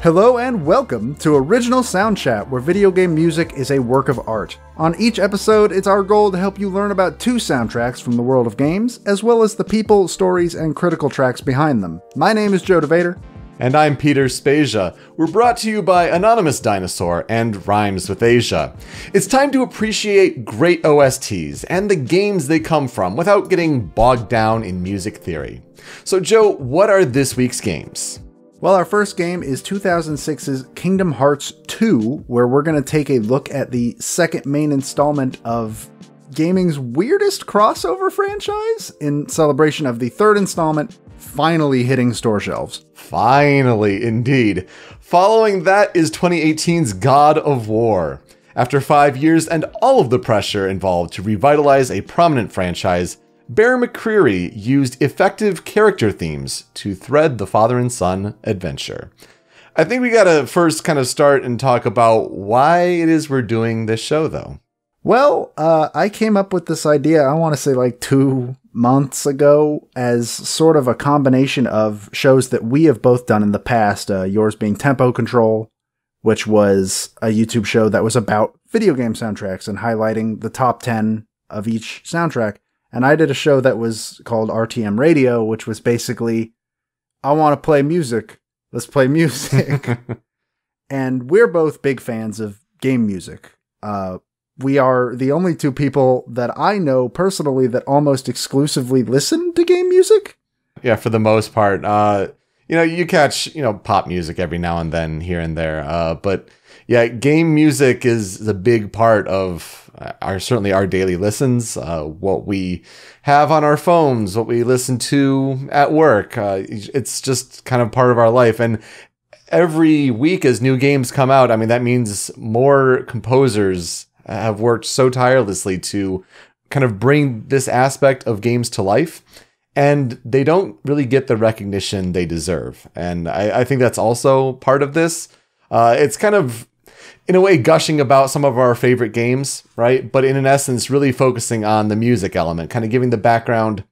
Hello and welcome to Original Soundchat, where video game music is a work of art. On each episode, it's our goal to help you learn about 2 soundtracks from the world of games, as well as the people, stories, and critical tracks behind them. My name is Joe DeVader. And I'm Peter Spezia. We're brought to you by Anonymous Dinosaur and Rhymes with Asia. It's time to appreciate great OSTs and the games they come from without getting bogged down in music theory. So Joe, what are this week's games? Well, our first game is 2006's Kingdom Hearts 2, where we're going to take a look at the second main installment of gaming's weirdest crossover franchise in celebration of the third installment finally hitting store shelves. Finally, indeed. Following that is 2018's God of War. After 5 years and all of the pressure involved to revitalize a prominent franchise, Bear McCreary used effective character themes to thread the father and son adventure. I think we gotta first kind of start and talk about why it is we're doing this show, though. Well, I came up with this idea, I want to say like 2 months ago, as sort of a combination of shows that we have both done in the past, yours being Tempo Control, which was a YouTube show that was about video game soundtracks and highlighting the top 10 of each soundtrack. And I did a show that was called RTM Radio, which was basically, I want to play music. Let's play music. And we're both big fans of game music. We are the only 2 people that I know personally that almost exclusively listen to game music. Yeah, for the most part. You catch, pop music every now and then here and there. But yeah, game music is a big part of certainly our daily listens, what we have on our phones, what we listen to at work. It's just kind of part of our life. And every week as new games come out, that means more composers have worked so tirelessly to kind of bring this aspect of games to life. And they don't really get the recognition they deserve. And I think that's also part of this. It's kind of, in a way, gushing about some of our favorite games, right? But in essence, really focusing on the music element, kind of giving the background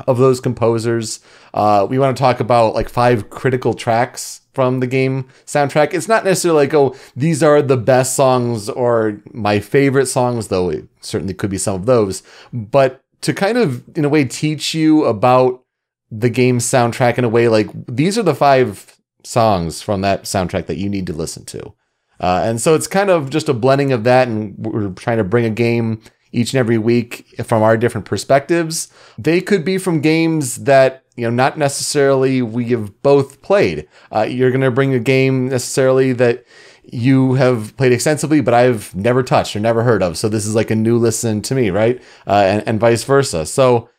of those composers. We want to talk about like 5 critical tracks from the game soundtrack. It's not necessarily like, oh, these are the best songs or my favorite songs, though it certainly could be some of those. But to kind of, in a way, teach you about the game soundtrack in a way like, these are the 5 songs from that soundtrack that you need to listen to. And so it's kind of just a blending of that, and we're trying to bring a game each and every week from our different perspectives. They could be from games that, not necessarily we have both played. You're going to bring a game necessarily that you have played extensively, but I've never touched or never heard of. So this is like a new listen to me, right? And vice versa. So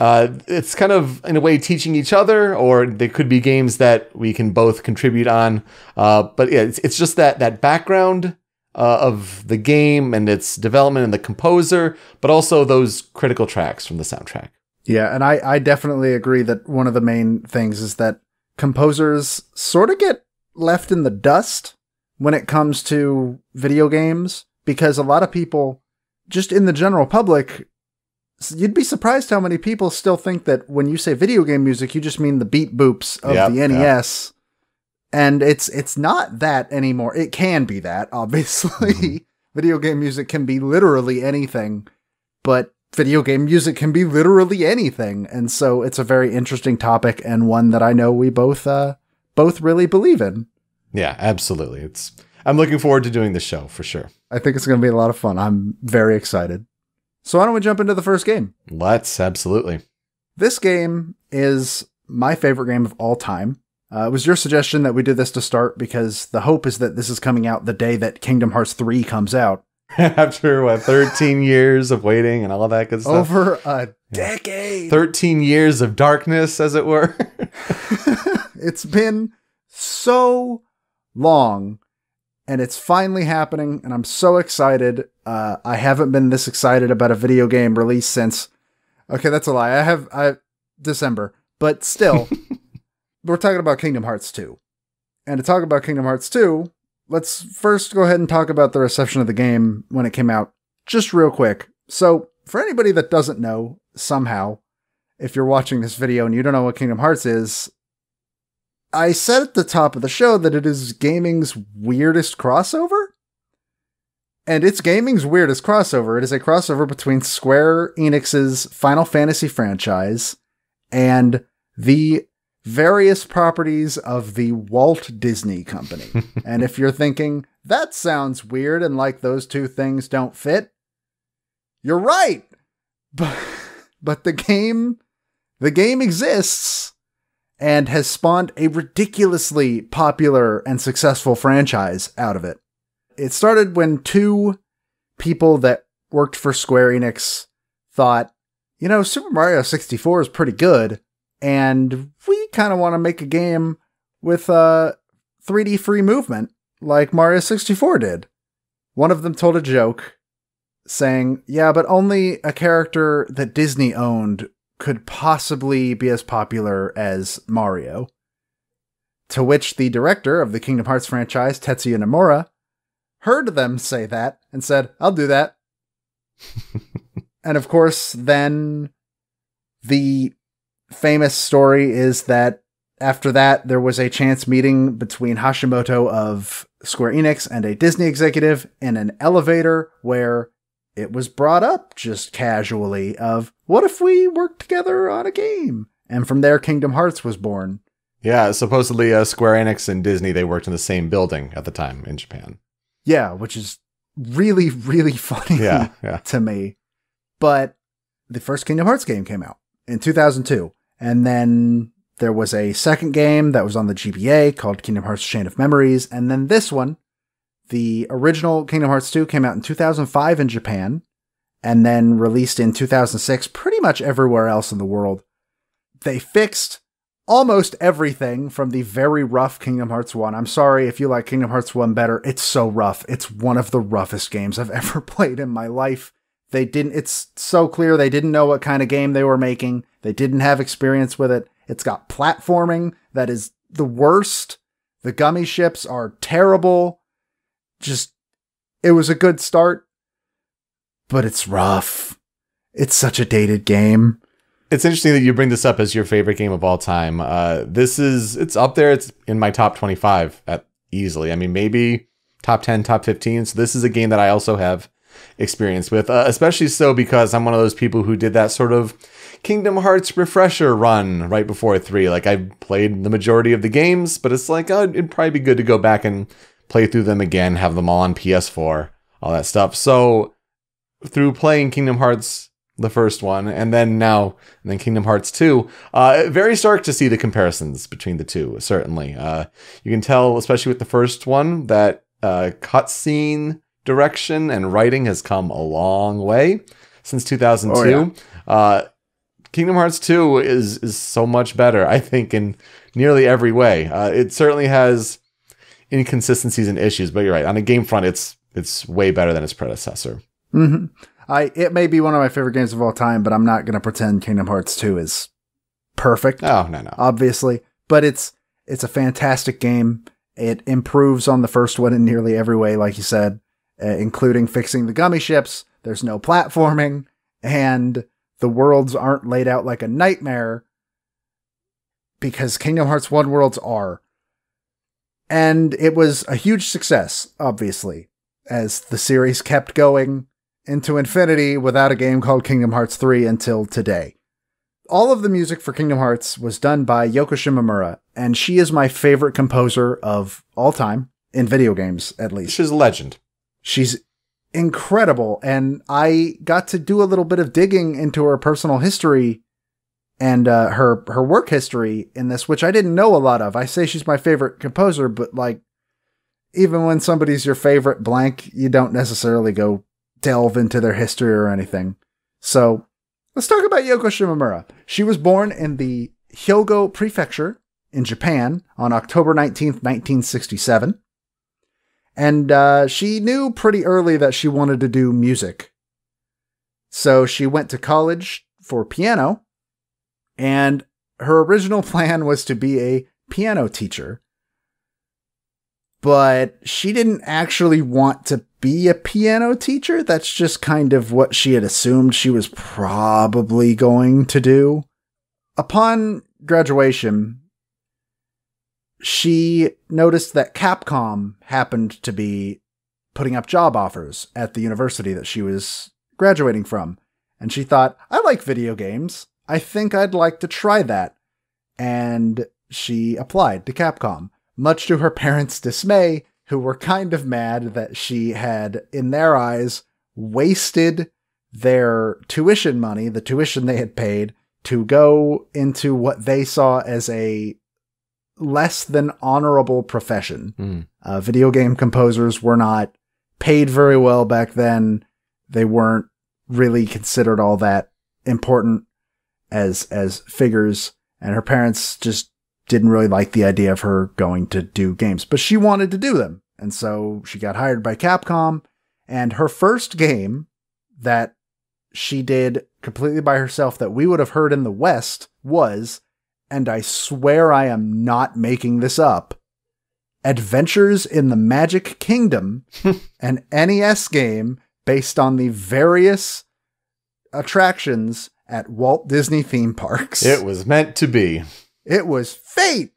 it's kind of, in a way, teaching each other, or they could be games that we can both contribute on. But yeah, it's just that background of the game and its development and the composer, but also those critical tracks from the soundtrack. Yeah, and I definitely agree that one of the main things is that composers sort of get left in the dust when it comes to video games, because a lot of people, just in the general public, you'd be surprised how many people still think that when you say video game music, you just mean the beat boops of the NES. And it's not that anymore. It can be that, obviously. Mm-hmm. Video game music can be literally anything, but video game music can be literally anything. And so it's a very interesting topic, and one that I know we both really believe in. Yeah, absolutely. I'm looking forward to doing this show for sure. I think it's going to be a lot of fun. I'm very excited. So why don't we jump into the first game? Let's, absolutely. This game is my favorite game of all time. It was your suggestion that we do this to start, because the hope is that this is coming out the day that Kingdom Hearts 3 comes out. After, 13 years of waiting and all of that good stuff? Over a decade! 13 years of darkness, as it were. It's been so long, and it's finally happening, and I'm so excited. I haven't been this excited about a video game release since... Okay, that's a lie. December. But still, we're talking about Kingdom Hearts 2. And to talk about Kingdom Hearts 2, let's first go ahead and talk about the reception of the game when it came out, just real quick. So, for anybody that doesn't know, somehow, if you're watching this video and you don't know what Kingdom Hearts is, I said at the top of the show that it is gaming's weirdest crossover. And it's gaming's weirdest crossover. It is a crossover between Square Enix's Final Fantasy franchise and the various properties of the Walt Disney Company. And if you're thinking, that sounds weird and like those two things don't fit, you're right. But the game exists and has spawned a ridiculously popular and successful franchise out of it. It started when two people that worked for Square Enix thought, Super Mario 64 is pretty good, and we kind of want to make a game with 3D free movement like Mario 64 did. One of them told a joke saying, yeah, but only a character that Disney owned could possibly be as popular as Mario. To which the director of the Kingdom Hearts franchise, Tetsuya Nomura, heard them say that and said, I'll do that. And of course, then the famous story is that after that, there was a chance meeting between Hashimoto of Square Enix and a Disney executive in an elevator where it was brought up just casually of, what if we worked together on a game? And from there, Kingdom Hearts was born. Yeah, supposedly Square Enix and Disney, they worked in the same building at the time in Japan. Yeah, which is really, really funny to me. But the first Kingdom Hearts game came out in 2002. And then there was a second game that was on the GBA called Kingdom Hearts Chain of Memories. And then this one, the original Kingdom Hearts 2, came out in 2005 in Japan and then released in 2006 pretty much everywhere else in the world. They fixed almost everything from the very rough Kingdom Hearts 1. I'm sorry if you like Kingdom Hearts 1 better. It's so rough. It's one of the roughest games I've ever played in my life. It's so clear they didn't know what kind of game they were making. They didn't have experience with it. It's got platforming that is the worst. The gummy ships are terrible. It was a good start, but it's rough. It's such a dated game. It's interesting that you bring this up as your favorite game of all time. It's up there. It's in my top 25 easily. I mean, maybe top 10, top 15. So this is a game that I also have experience with, especially so because I'm one of those people who did that sort of Kingdom Hearts refresher run right before 3. Like, I played the majority of the games, but it's like, it'd probably be good to go back and play through them again, have them all on PS4, all that stuff. So through playing Kingdom Hearts, the first one, and then Kingdom Hearts 2, very stark to see the comparisons between the two, certainly. You can tell, especially with the first one, that cutscene direction and writing has come a long way since 2002. Oh, yeah. Kingdom Hearts 2 is so much better, I think, in nearly every way. It certainly has inconsistencies and issues, but you're right. On a game front, it's way better than its predecessor. Mm-hmm. It may be one of my favorite games of all time, but I'm not going to pretend Kingdom Hearts 2 is perfect. Oh, no. Obviously. But it's a fantastic game. It improves on the first one in nearly every way, like you said, including fixing the gummy ships. There's no platforming, and the worlds aren't laid out like a nightmare because Kingdom Hearts 1 worlds are. And it was a huge success, obviously, as the series kept going into infinity without a game called Kingdom Hearts 3 until today. All of the music for Kingdom Hearts was done by Yoko Shimomura, and she is my favorite composer of all time, in video games at least. She's a legend. She's incredible, and I got to do a little bit of digging into her personal history and her work history in this, which I didn't know a lot of. I say she's my favorite composer, but like, even when somebody's your favorite blank, you don't necessarily go delve into their history or anything. So let's talk about Yoko Shimomura. She was born in the Hyogo Prefecture in Japan on October 19th, 1967. And she knew pretty early that she wanted to do music. So she went to college for piano, and her original plan was to be a piano teacher. But she didn't actually want to be a piano teacher. That's just kind of what she had assumed she was probably going to do. Upon graduation, she noticed that Capcom happened to be putting up job offers at the university that she was graduating from. And she thought, I like video games. I think I'd like to try that. And she applied to Capcom, much to her parents' dismay, who were kind of mad that she had, in their eyes, wasted their tuition money, the tuition they had paid, to go into what they saw as a less than honorable profession. Video game composers were not paid very well back then. They weren't really considered all that important as figures, and her parents just didn't really like the idea of her going to do games, but she wanted to do them. And so she got hired by Capcom, and her first game that she did completely by herself that we would have heard in the West was, and I swear I am not making this up, Adventures in the Magic Kingdom, an NES game based on the various attractions at Walt Disney theme parks. It was meant to be. It was fate.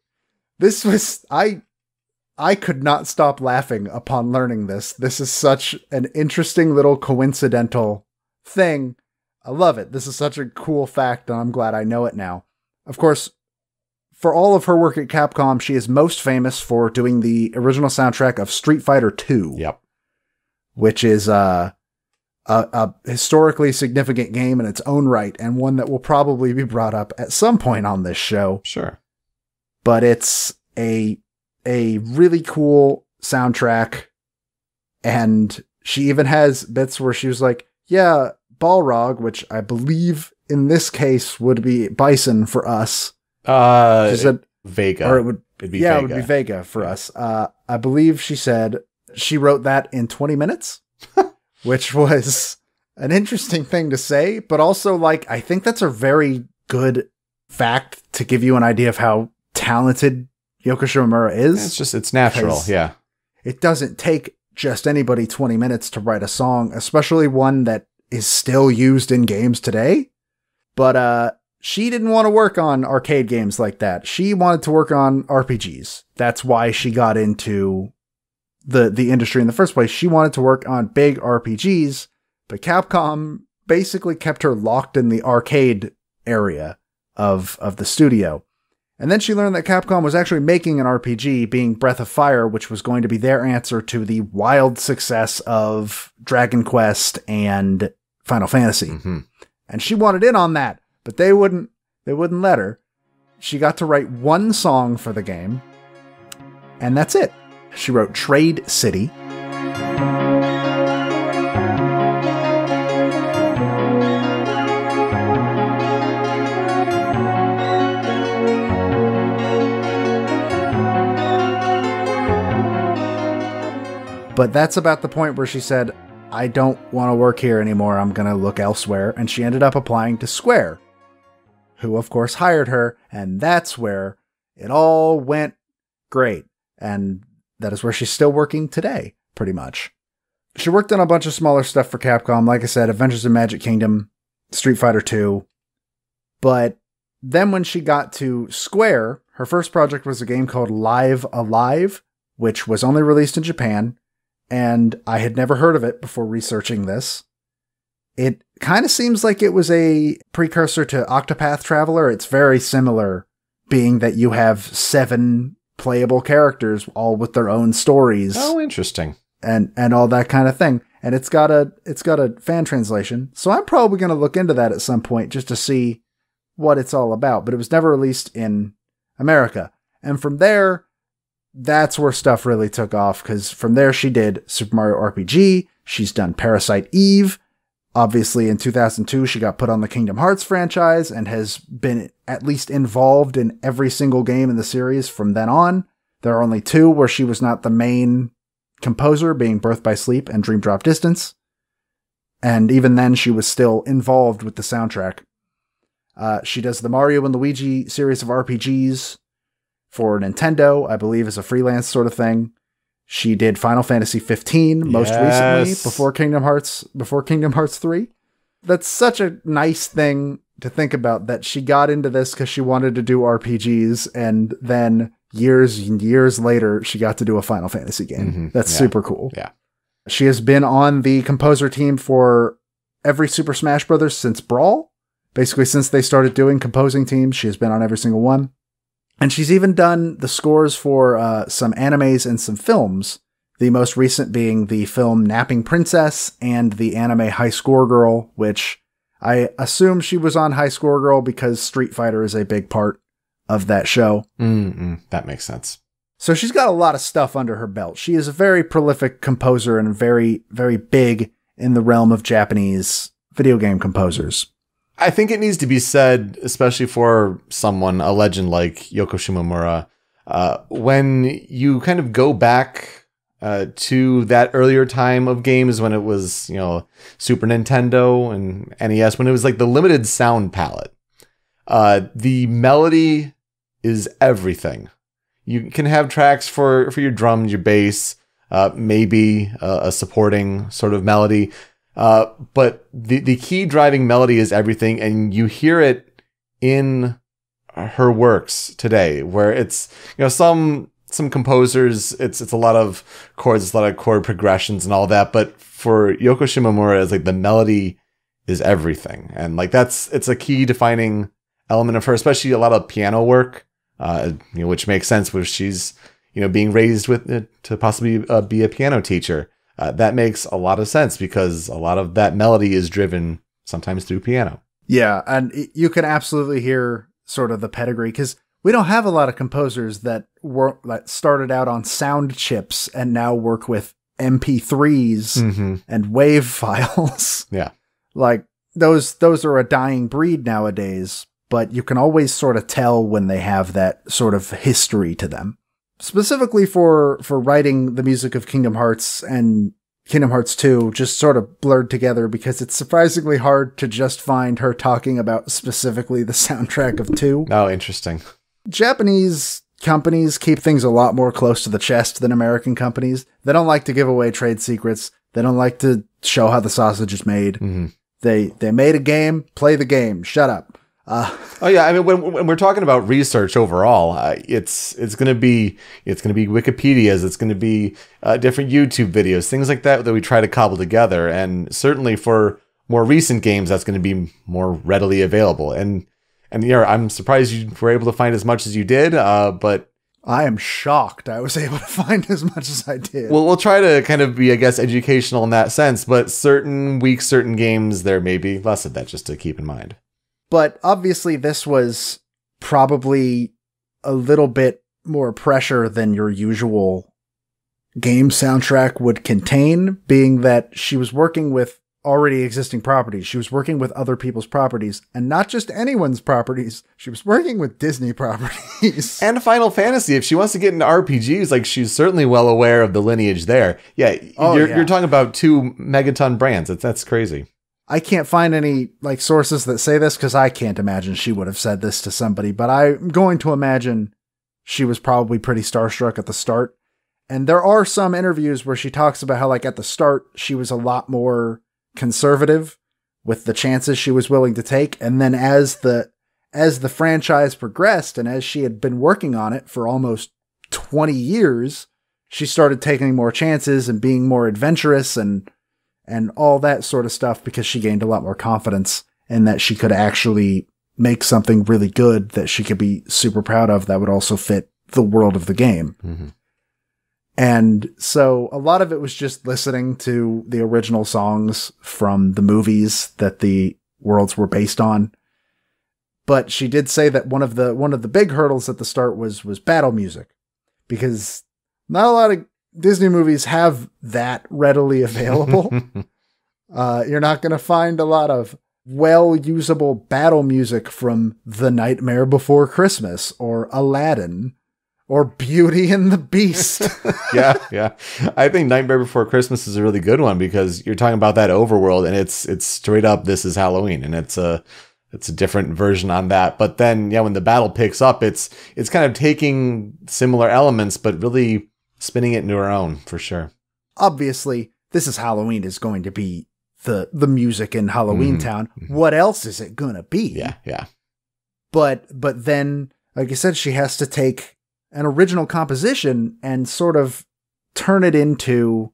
This was, I could not stop laughing upon learning this. This is such an interesting little coincidental thing. I love it. This is such a cool fact, and I'm glad I know it now. Of course, for all of her work at Capcom, she is most famous for doing the original soundtrack of Street Fighter II. Yep. Which is a historically significant game in its own right, and one that will probably be brought up at some point on this show. Sure. But it's a really cool soundtrack, and she even has bits where she was like, yeah, Balrog, which I believe in this case would be Bison for us. Vega. Or it'd be Vega. Vega. It would be Vega for us. I believe she said she wrote that in 20 minutes, which was an interesting thing to say, but also, like, I think that's a very good fact to give you an idea of how talented Yoko Shimomura is. It's natural. Yeah. It doesn't take just anybody 20 minutes to write a song, especially one that is still used in games today. But, she didn't want to work on arcade games like that. She wanted to work on RPGs. That's why she got into the industry in the first place. She wanted to work on big RPGs, but Capcom basically kept her locked in the arcade area of the studio. And then she learned that Capcom was actually making an RPG, being Breath of Fire, which was going to be their answer to the wild success of Dragon Quest and Final Fantasy. Mm-hmm. And she wanted in on that, but they wouldn't let her. She got to write one song for the game, and that's it. She wrote Trade City. But that's about the point where she said, I don't want to work here anymore. I'm going to look elsewhere. And she ended up applying to Square, who of course hired her. And that's where it all went great. And that is where she's still working today, pretty much. She worked on a bunch of smaller stuff for Capcom. Like I said, Adventures in Magic Kingdom, Street Fighter II. But then when she got to Square, her first project was a game called Live Alive, which was only released in Japan. And I had never heard of it before researching this. It kind of seems like it was a precursor to Octopath Traveler. It's very similar, being that you have 7 playable characters, all with their own stories. Oh, interesting. And all that kind of thing. And it's got a fan translation. So I'm probably going to look into that at some point just to see what it's all about. But it was never released in America. And from there, that's where stuff really took off, because from there she did Super Mario RPG. She's done Parasite Eve. Obviously, in 2002, she got put on the Kingdom Hearts franchise and has been at least involved in every single game in the series from then on. There are only 2 where she was not the main composer, being Birth by Sleep and Dream Drop Distance. And even then, she was still involved with the soundtrack. She does the Mario and Luigi series of RPGs for Nintendo, I believe, as a freelance sort of thing. She did Final Fantasy 15 most recently before Kingdom Hearts 3. That's such a nice thing to think about, that she got into this because she wanted to do RPGs, and then years and years later, she got to do a Final Fantasy game. Mm-hmm. That's super cool. Yeah. She has been on the composer team for every Super Smash Bros. Since Brawl. Basically, since they started doing composing teams, she has been on every single one. And she's even done the scores for some animes and some films. The most recent being the film Napping Princess and the anime High Score Girl, which I assume she was on High Score Girl because Street Fighter is a big part of that show. That makes sense. So she's got a lot of stuff under her belt. She is a very prolific composer and very, very big in the realm of Japanese video game composers. I think it needs to be said, especially for someone, a legend like Yoko Shimomura, when you kind of go back to that earlier time of games when it was, you know, Super Nintendo and NES, when it was like the limited sound palette. The melody is everything. You can have tracks for your drums, your bass, maybe a supporting sort of melody. But the key driving melody is everything, and you hear it in her works today, where it's, you know, some composers, it's a lot of chords, it's a lot of chord progressions and all that. But for Yoko Shimomura, it's like the melody is everything. And like it's a key defining element of her, especially a lot of piano work, you know, which makes sense where she's, you know, being raised with to possibly be a piano teacher. That makes a lot of sense because a lot of that melody is driven sometimes through piano. Yeah. And you can absolutely hear sort of the pedigree, because we don't have a lot of composers that started out on sound chips and now work with MP3s and WAV files. Yeah. Like those are a dying breed nowadays, but you can always sort of tell when they have that sort of history to them. Specifically for writing the music of Kingdom Hearts and Kingdom Hearts 2 just sort of blurred together because it's surprisingly hard to just find her talking about specifically the soundtrack of 2. Oh, interesting. Japanese companies keep things a lot more close to the chest than American companies. They don't like to give away trade secrets. They don't like to show how the sausage is made. They made a game, play the game, shut up. Oh yeah, I mean when we're talking about research overall, it's going to be Wikipedia's, it's going to be different YouTube videos, things like that we try to cobble together, and certainly for more recent games that's going to be more readily available. And yeah, I'm surprised you were able to find as much as you did, but I am shocked I was able to find as much as I did. Well, we'll try to kind of be, I guess, educational in that sense, but certain weeks, certain games, there may be less of that, just to keep in mind. But obviously this was probably a little bit more pressure than your usual game soundtrack would contain, being that she was working with already existing properties. She was working with other people's properties, and not just anyone's properties. She was working with Disney properties. And Final Fantasy. If she wants to get into RPGs, like, she's certainly well aware of the lineage there. Yeah, you're talking about 2 megaton brands. That's crazy. I can't find any like sources that say this because I can't imagine she would have said this to somebody, but I'm going to imagine she was probably pretty starstruck at the start. And there are some interviews where she talks about how, like, at the start, she was a lot more conservative with the chances she was willing to take. And then as the franchise progressed and as she had been working on it for almost 20 years, she started taking more chances and being more adventurous and all that sort of stuff because she gained a lot more confidence and that she could actually make something really good that she could be super proud of that would also fit the world of the game. Mm-hmm. And so a lot of it was just listening to the original songs from the movies that the worlds were based on. But she did say that one of the big hurdles at the start was battle music, because not a lot of Disney movies have that readily available. You're not going to find a lot of well-usable battle music from The Nightmare Before Christmas or Aladdin or Beauty and the Beast. Yeah. I think Nightmare Before Christmas is a really good one because you're talking about that overworld, and it's straight up, this is Halloween, and it's a different version on that. But then, yeah, when the battle picks up, it's kind of taking similar elements, but really spinning it into her own, for sure. Obviously, This Is Halloween is going to be the music in Halloween Town. What else is it going to be? Yeah. But then, like I said, she has to take an original composition and sort of turn it into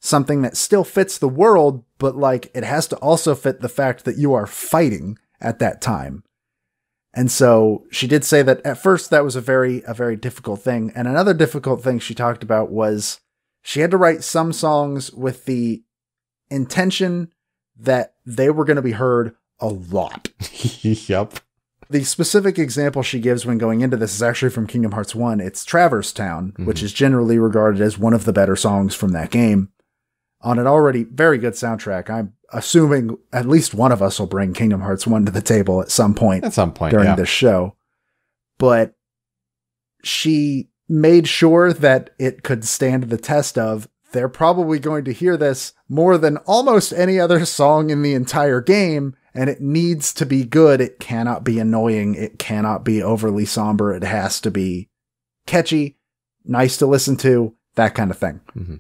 something that still fits the world, but like it has to also fit the fact that you are fighting at that time. And so she did say that at first that was a very difficult thing. And another difficult thing she talked about was she had to write some songs with the intention that they were going to be heard a lot. Yep. The specific example she gives when going into this is actually from Kingdom Hearts 1. It's Traverse Town, which is generally regarded as one of the better songs from that game. On an already very good soundtrack, I'm assuming at least one of us will bring Kingdom Hearts 1 to the table at some point during this show. But she made sure that it could stand the test of, they're probably going to hear this more than almost any other song in the entire game, and it needs to be good. It cannot be annoying. It cannot be overly somber. It has to be catchy, nice to listen to, that kind of thing. Mm-hmm.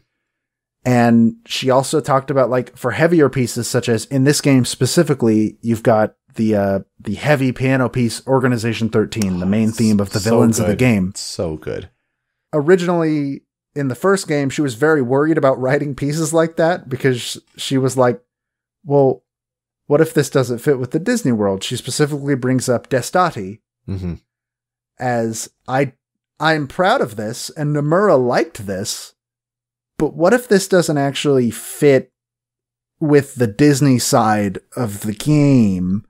And she also talked about, like, for heavier pieces, such as in this game specifically, you've got the heavy piano piece, Organization 13, the main theme of the villains of the game. It's so good. Originally, in the first game, she was very worried about writing pieces like that because she was like, well, what if this doesn't fit with the Disney world? She specifically brings up Destati as, I'm proud of this, and Nomura liked this, but what if this doesn't actually fit with the Disney side of the game?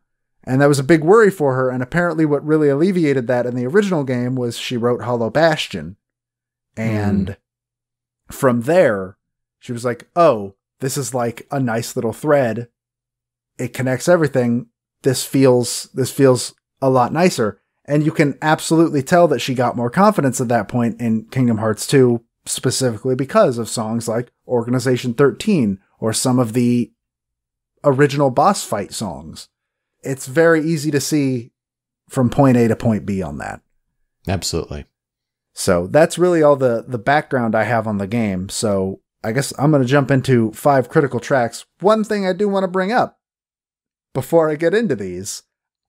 And that was a big worry for her, and apparently what really alleviated that in the original game was she wrote Hollow Bastion. And from there, she was like, oh, this is like a nice little thread. It connects everything. This feels a lot nicer. And you can absolutely tell that she got more confidence at that point in Kingdom Hearts 2, specifically because of songs like Organization 13 or some of the original boss fight songs. It's very easy to see from point A to point B on that. Absolutely. So that's really all the background I have on the game. So I guess I'm going to jump into 5 critical tracks. One thing I do want to bring up before I get into these,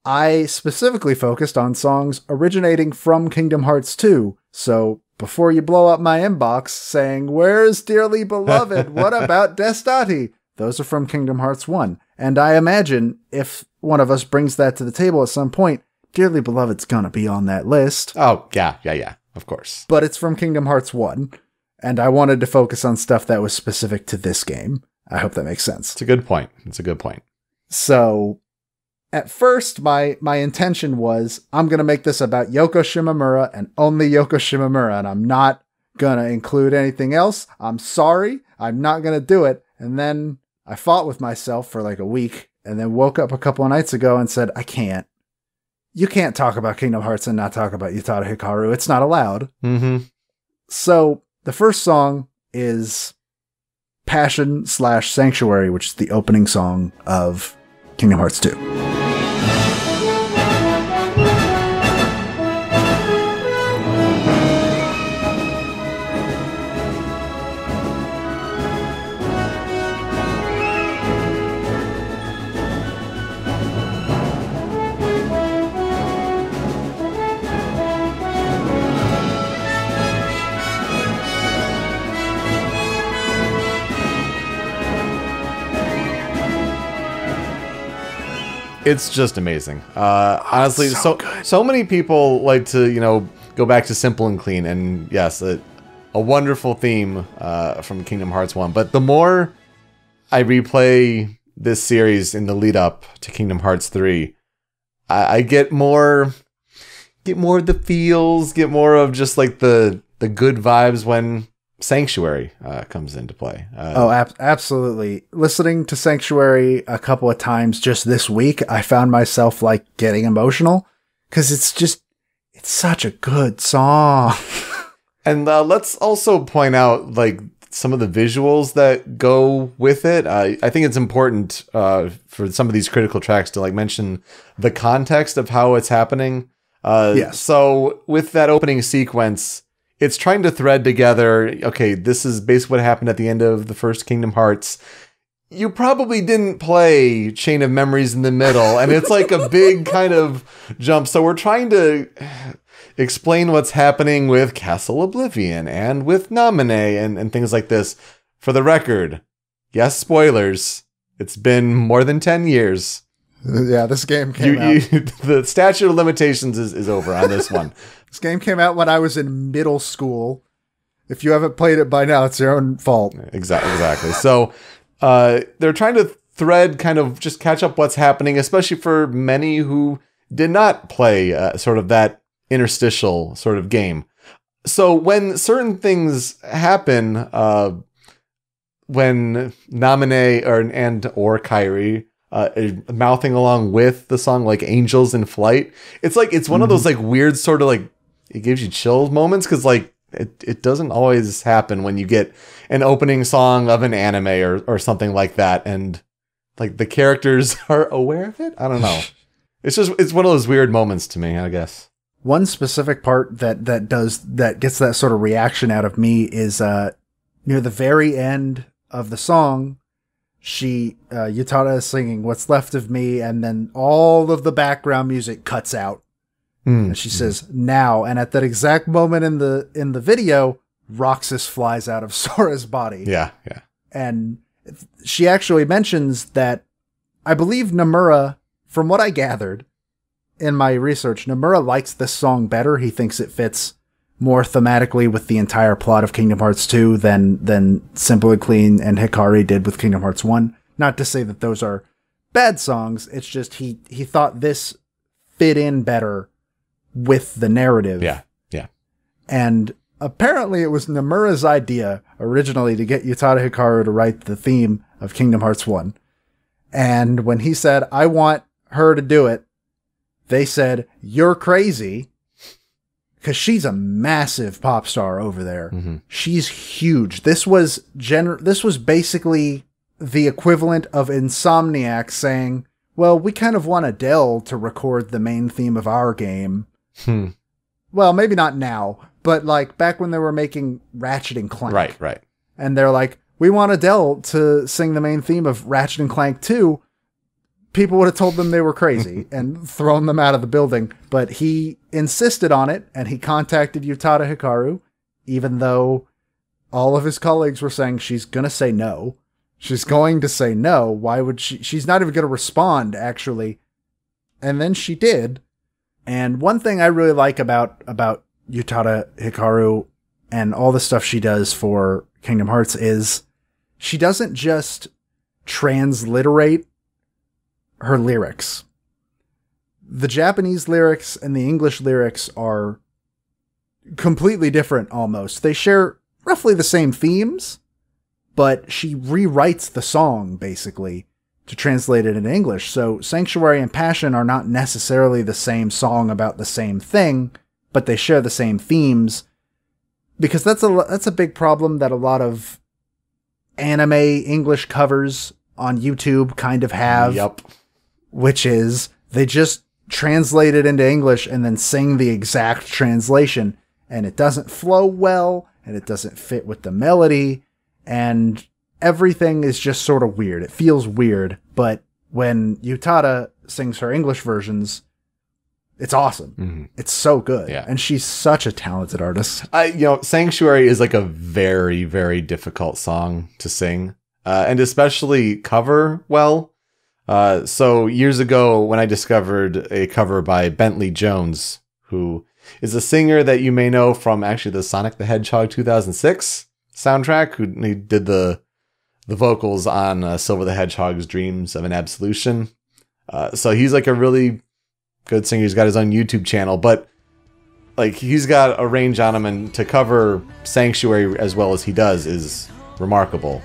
I specifically focused on songs originating from Kingdom Hearts 2. So before you blow up my inbox saying, where's Dearly Beloved? What about Destati? Those are from Kingdom Hearts 1. And I imagine if one of us brings that to the table at some point, Dearly Beloved's gonna be on that list. Oh, yeah, of course. But it's from Kingdom Hearts 1, and I wanted to focus on stuff that was specific to this game. I hope that makes sense. It's a good point. So, at first, my intention was, I'm going to make this about Yoko Shimomura and only Yoko Shimomura, and I'm not going to include anything else. I'm sorry. I'm not going to do it. And then I fought with myself for like a week, and then woke up a couple of nights ago and said, I can't. You can't talk about Kingdom Hearts and not talk about Utada Hikaru. It's not allowed. Mm-hmm. So, the first song is Passion/Sanctuary, which is the opening song of Kingdom Hearts 2. It's just amazing. Honestly, so many people like to, go back to Simple and Clean, and yes, a wonderful theme from Kingdom Hearts 1. But the more I replay this series in the lead up to Kingdom Hearts 3, I get more of the feels, get more of just like the good vibes when Sanctuary comes into play. Absolutely. Listening to Sanctuary a couple of times just this week, I found myself like getting emotional because it's such a good song. And let's also point out like some of the visuals that go with it. I think it's important for some of these critical tracks to like mention the context of how it's happening. Yes. So with that opening sequence, it's trying to thread together, okay, this is basically what happened at the end of the first Kingdom Hearts. You probably didn't play Chain of Memories in the middle, and it's like a big kind of jump. So we're trying to explain what's happening with Castle Oblivion and with Naminé and things like this. For the record, yes, spoilers. It's been more than 10 years. Yeah, this game came out. The statute of limitations is over on this one. This game came out when I was in middle school. If you haven't played it by now, it's your own fault. Exactly. So they're trying to thread, kind of just catch up what's happening, especially for many who did not play sort of that interstitial sort of game. So when certain things happen, when Naminé or Kairi mouthing along with the song like Angels in Flight, it's like it's one of those like weird sort of like it gives you chills moments, because like it doesn't always happen when you get an opening song of an anime or something like that, and like the characters are aware of it. I don't know. It's one of those weird moments to me, I guess. One specific part that gets that sort of reaction out of me is near the very end of the song, Utada is singing "What's Left of Me," and then all of the background music cuts out. And she says "now," and at that exact moment in the video, Roxas flies out of Sora's body. Yeah. And she actually mentions that, I believe Nomura, from what I gathered in my research, Nomura likes this song better. He thinks it fits more thematically with the entire plot of Kingdom Hearts 2 than Simple Clean and Hikari did with Kingdom Hearts 1. Not to say that those are bad songs, it's just he thought this fit in better with the narrative. Yeah. And apparently it was Nomura's idea originally to get Utada Hikaru to write the theme of Kingdom Hearts 1. And when he said, "I want her to do it," they said, "You're crazy." Because she's a massive pop star over there. Mm-hmm. She's huge. This was basically the equivalent of Insomniac saying, "Well, we kind of want Adele to record the main theme of our game." Well, maybe not now, but like back when they were making Ratchet and Clank. Right. And they're like, "We want Adele to sing the main theme of Ratchet and Clank 2. People would have told them they were crazy and thrown them out of the building. But he insisted on it, and he contacted Utada Hikaru, even though all of his colleagues were saying she's going to say no. She's going to say no. Why would she? She's not even going to respond, actually. And then she did. And one thing I really like about Utada Hikaru and all the stuff she does for Kingdom Hearts is she doesn't just transliterate her lyrics. The Japanese lyrics and the English lyrics are completely different almost. They share roughly the same themes, but she rewrites the song basically to translate it in English. So Sanctuary and Passion are not necessarily the same song about the same thing, but they share the same themes, because that's a big problem that a lot of anime English covers on YouTube kind of have. Yep. Which is they just translate it into English and then sing the exact translation, and it doesn't flow well, and it doesn't fit with the melody, and everything is just sort of weird. It feels weird, but when Utada sings her English versions, it's awesome. Mm-hmm. It's so good. Yeah. And she's such a talented artist. Sanctuary is like a very, very difficult song to sing, and especially cover well. So years ago when I discovered a cover by Bentley Jones, who is a singer that you may know from actually the Sonic the Hedgehog 2006 soundtrack, who did the vocals on Silver the Hedgehog's Dreams of an Absolution. So he's like a really good singer. He's got his own YouTube channel, but like he's got a range on him, and to cover Sanctuary as well as he does is remarkable.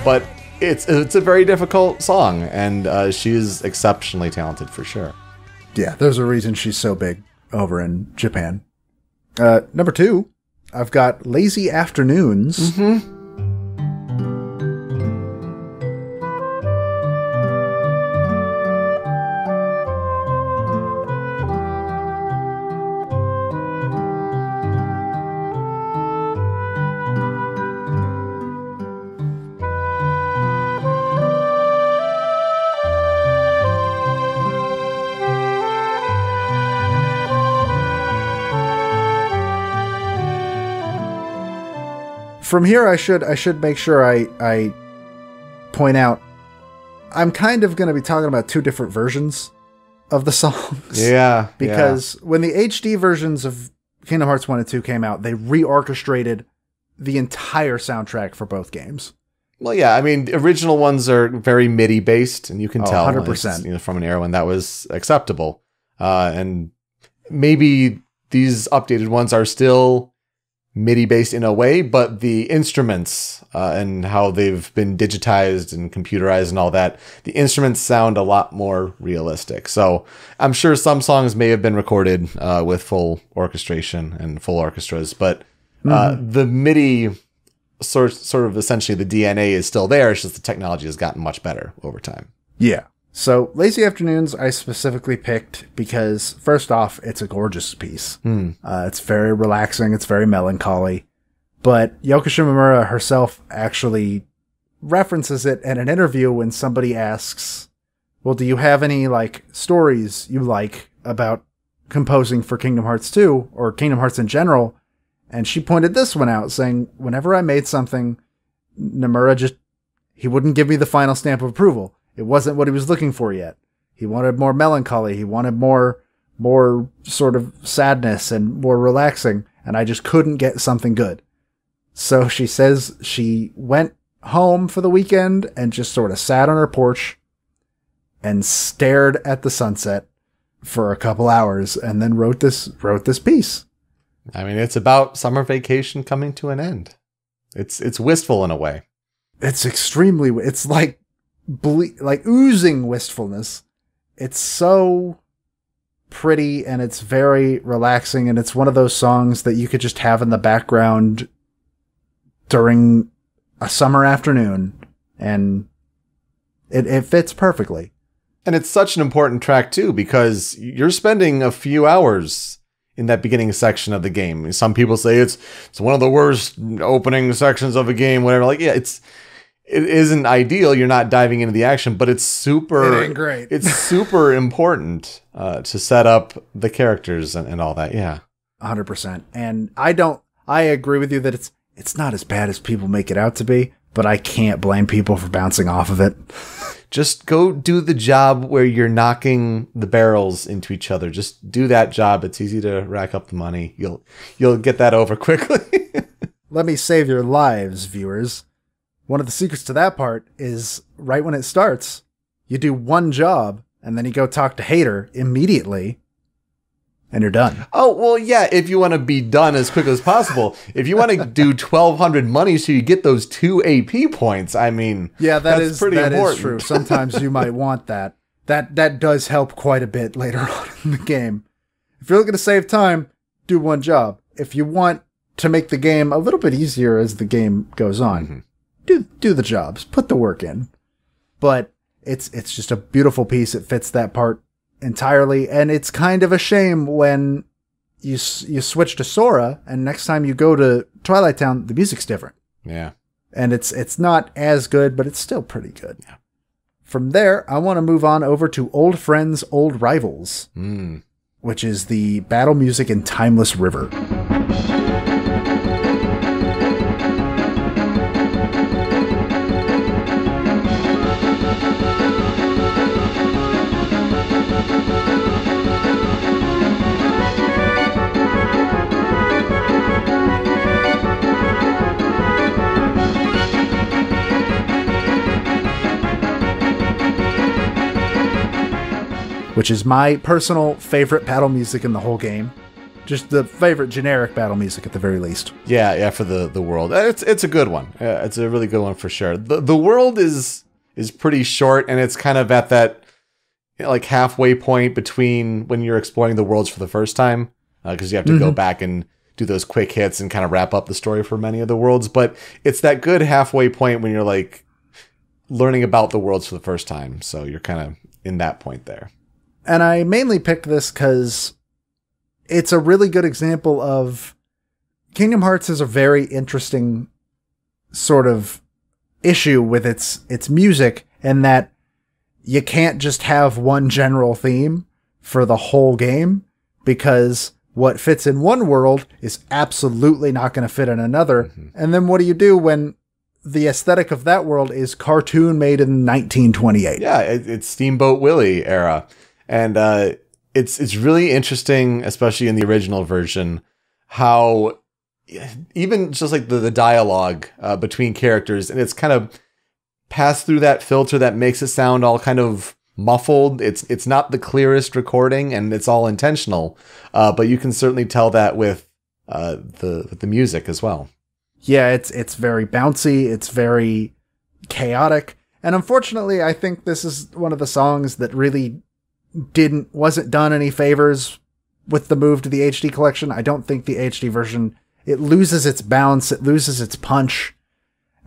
But it's a very difficult song, and she is exceptionally talented for sure. Yeah, there's a reason she's so big over in Japan. Number 2, I've got Lazy Afternoons. Mm-hmm. From here, I should make sure I point out I'm kind of going to be talking about two different versions of the songs. Yeah. Because when the HD versions of Kingdom Hearts 1 and 2 came out, they reorchestrated the entire soundtrack for both games. Well, yeah, I mean, the original ones are very MIDI based, and you can tell 100%. It's, from an era when that was acceptable. And maybe these updated ones are still MIDI based in a way, but the instruments and how they've been digitized and computerized and all that, the instruments sound a lot more realistic. So I'm sure some songs may have been recorded with full orchestration and full orchestras, but the MIDI sort of essentially the DNA is still there. It's just the technology has gotten much better over time. Yeah. So Lazy Afternoons I specifically picked because, first off, it's a gorgeous piece. It's very relaxing. It's very melancholy. But Yoko Shimomura herself actually references it in an interview when somebody asks, well, do you have any stories you like about composing for Kingdom Hearts 2 or Kingdom Hearts in general? And she pointed this one out, saying, whenever I made something, Nomura he wouldn't give me the final stamp of approval. It wasn't what he was looking for yet. He wanted more melancholy. He wanted more sort of sadness and more relaxing. And I just couldn't get something good. So she says she went home for the weekend and just sort of sat on her porch and stared at the sunset for a couple hours and then wrote this piece. I mean, it's about summer vacation coming to an end. It's wistful in a way. It's extremely, it's like oozing wistfulness. It's so pretty and it's very relaxing, and it's one of those songs that you could just have in the background during a summer afternoon, and it fits perfectly. And it's such an important track too, because you're spending a few hours in that beginning section of the game. Some people say it's one of the worst opening sections of a game, whatever. It isn't ideal. You're not diving into the action, but it's super. It ain't great. It's super important to set up the characters and all that. Yeah, 100%. And I agree with you that it's not as bad as people make it out to be, but I can't blame people for bouncing off of it. Just go do the job where you're knocking the barrels into each other. Just do that job. It's easy to rack up the money. You'll get that over quickly. Let me save your lives, viewers. One of the secrets to that part is right when it starts, you do one job and then you go talk to Hater immediately and you're done. Oh, well, yeah, if you want to be done as quick as possible. If you want to do 1,200 money so you get those 2 AP points, I mean, yeah, that's pretty important. Is true. Sometimes you might want that. That does help quite a bit later on in the game. If you're looking to save time, do one job. If you want to make the game a little bit easier as the game goes on, do the jobs, put the work in. But it's just a beautiful piece. It fits that part entirely, and it's kind of a shame when you switch to Sora, and next time you go to Twilight Town, the music's different. Yeah, and it's not as good, but it's still pretty good. Yeah. From there, I want to move on over to Old Friends, Old Rivals, which is the battle music in Timeless River. Which is my personal favorite battle music in the whole game. Just the favorite generic battle music at the very least. Yeah, for the world. It's a good one. It's a really good one for sure. The world is pretty short, and it's kind of at that halfway point between when you're exploring the worlds for the first time, because you have to go back and do those quick hits and kind of wrap up the story for many of the worlds. But it's that good halfway point when you're learning about the worlds for the first time. So you're kind of in that point there. And I mainly picked this because it's a really good example of Kingdom Hearts has a very interesting sort of issue with its music, in that you can't just have one general theme for the whole game, because what fits in one world is absolutely not going to fit in another. Mm-hmm. And then what do you do when the aesthetic of that world is cartoon made in 1928? Yeah, it's Steamboat Willie era. And it's really interesting, especially in the original version, how even just like the dialogue between characters, and it's kind of passed through that filter that makes it sound all kind of muffled. It's not the clearest recording, and it's all intentional, but you can certainly tell that with the music as well. Yeah, it's very bouncy, it's very chaotic, and unfortunately, I think this is one of the songs that really wasn't done any favors with the move to the HD collection. I don't think the HD version, it loses its bounce, it loses its punch,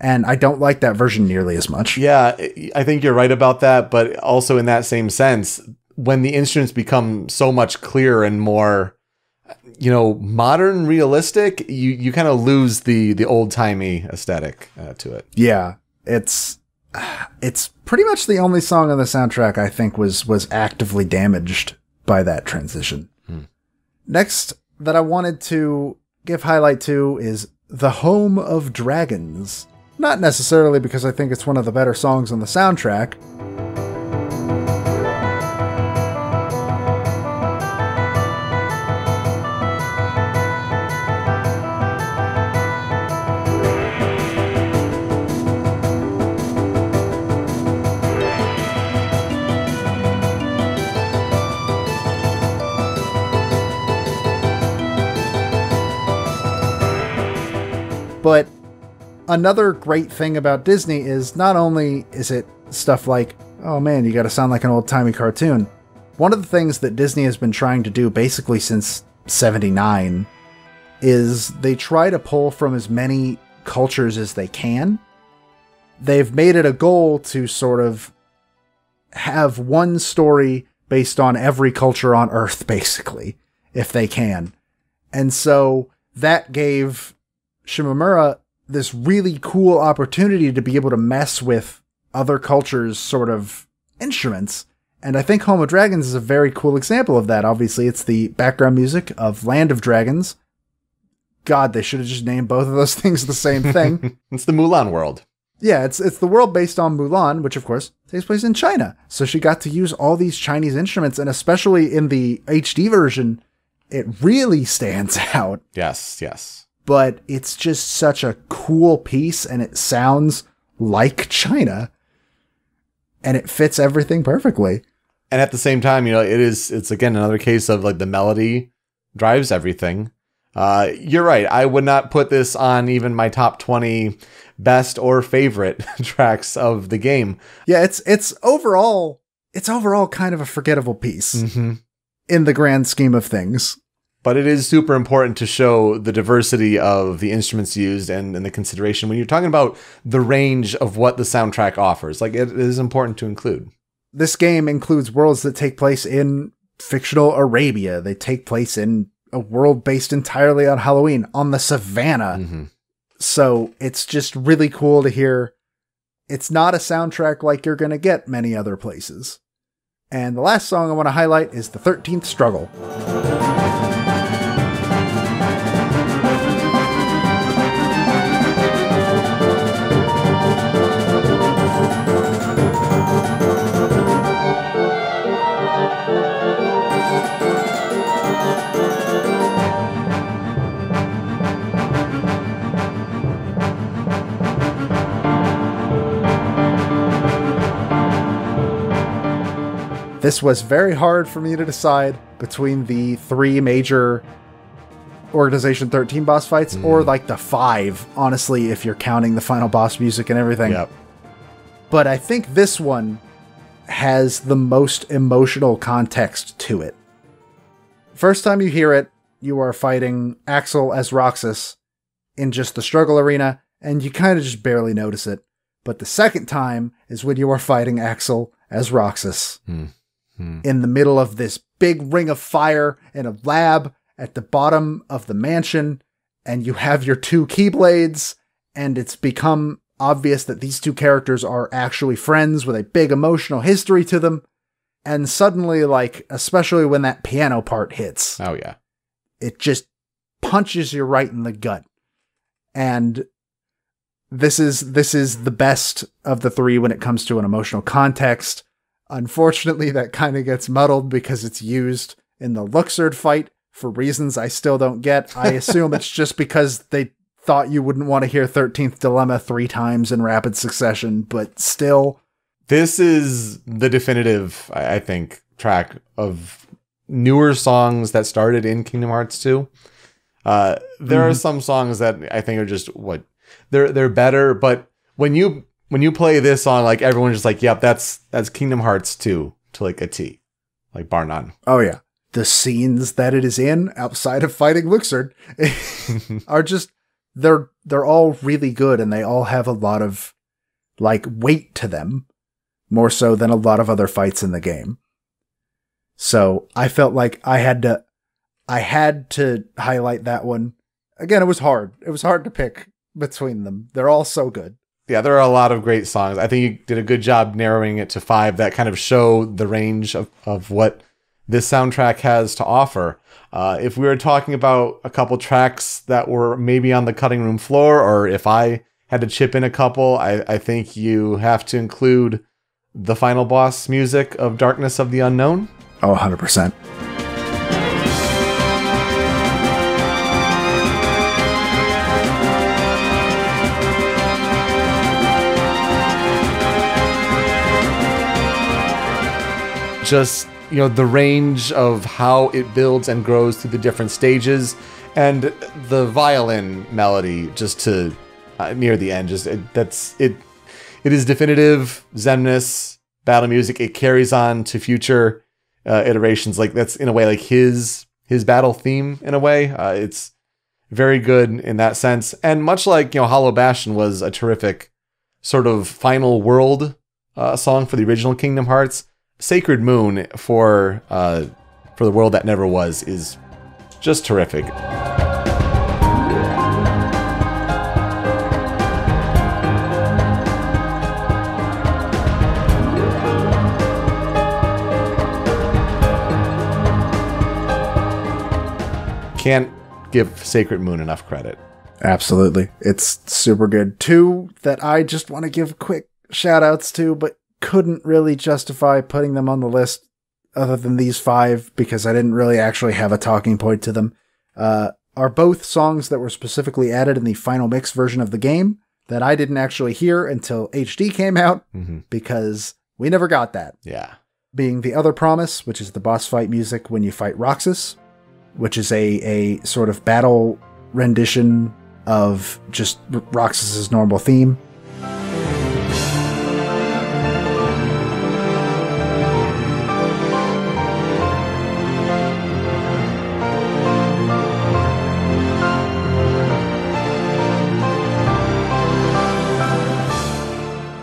and I don't like that version nearly as much. Yeah, I think you're right about that, but also in that same sense, when the instruments become so much clearer and more, modern, realistic, you kind of lose the old-timey aesthetic to it. Yeah, it's pretty much the only song on the soundtrack I think was actively damaged by that transition. Next that I wanted to give highlight to is The Home of Dragons. Not necessarily because I think it's one of the better songs on the soundtrack. But another great thing about Disney is not only is it stuff like, oh man, you gotta sound like an old-timey cartoon. One of the things that Disney has been trying to do basically since 79 is they try to pull from as many cultures as they can. They've made it a goal to sort of have one story based on every culture on Earth, basically, if they can. And so that gave Shimomura this really cool opportunity to be able to mess with other cultures' sort of instruments. And I think Home of Dragons is a very cool example of that. Obviously, it's the background music of Land of Dragons. God, they should have just named both of those things the same thing. It's the Mulan world. Yeah, it's the world based on Mulan, which of course takes place in China. So she got to use all these Chinese instruments, and especially in the HD version, it really stands out. Yes. But it's just such a cool piece, and it sounds like China, and it fits everything perfectly. And at the same time, it's again another case of like the melody drives everything. You're right. I would not put this on even my top 20 best or favorite tracks of the game. Yeah, it's overall kind of a forgettable piece in the grand scheme of things. But it is super important to show the diversity of the instruments used and the consideration when you're talking about the range of what the soundtrack offers. Like, it is important to include. This game includes worlds that take place in fictional Arabia. They take place in a world based entirely on Halloween, on the savannah. So it's just really cool to hear. It's not a soundtrack like you're going to get many other places. And the last song I want to highlight is The 13th Struggle. This was very hard for me to decide between the 3 major Organization 13 boss fights or like the 5, honestly, if you're counting the final boss music and everything. Yep. But I think this one has the most emotional context to it. First time you hear it, you are fighting Axel as Roxas in just the struggle arena, and you kind of just barely notice it. But the second time is when you are fighting Axel as Roxas. In the middle of this big ring of fire in a lab at the bottom of the mansion, and you have your 2 Keyblades, and it's become obvious that these 2 characters are actually friends with a big emotional history to them, and suddenly, like, especially when that piano part hits. Oh, yeah. it just punches you right in the gut. And this is the best of the three when it comes to an emotional context. Unfortunately, that kind of gets muddled because it's used in the Luxord fight for reasons I still don't get. I assume it's just because they thought you wouldn't want to hear 13th Dilemma 3 times in rapid succession, but still. This is the definitive, I think, track of newer songs that started in Kingdom Hearts 2. There are some songs that I think are just they're better, but when you play this song, like everyone's just like, yep, that's Kingdom Hearts 2 to like a T, like bar none. Oh yeah, the scenes that it is in outside of fighting Luxord are just they're all really good, and they all have a lot of like weight to them, more so than a lot of other fights in the game. So I felt like I had to highlight that one. Again, it was hard. It was hard to pick between them. They're all so good. Yeah, there are a lot of great songs. I think you did a good job narrowing it to 5 that kind of show the range of what this soundtrack has to offer. If we were talking about a couple tracks that were maybe on the cutting room floor, or if I had to chip in a couple, I think you have to include the final boss music of Darkness of the Unknown. Oh, 100%. Just, the range of how it builds and grows through the different stages, and the violin melody just to near the end. It is definitive Xemnas battle music. It carries on to future iterations. Like that's in a way like his battle theme in a way. It's very good in that sense. And much like, Hollow Bastion was a terrific sort of final world song for the original Kingdom Hearts, Sacred Moon for the world that never was is just terrific. Can't give Sacred Moon enough credit. Absolutely. It's super good. 2 that I just want to give quick shout outs to, but couldn't really justify putting them on the list other than these 5 because I didn't really actually have a talking point to them, are both songs that were specifically added in the final mix version of the game that I didn't actually hear until HD came out because we never got that. Yeah. Being The Other Promise, which is the boss fight music when you fight Roxas, which is a sort of battle rendition of just Roxas's normal theme.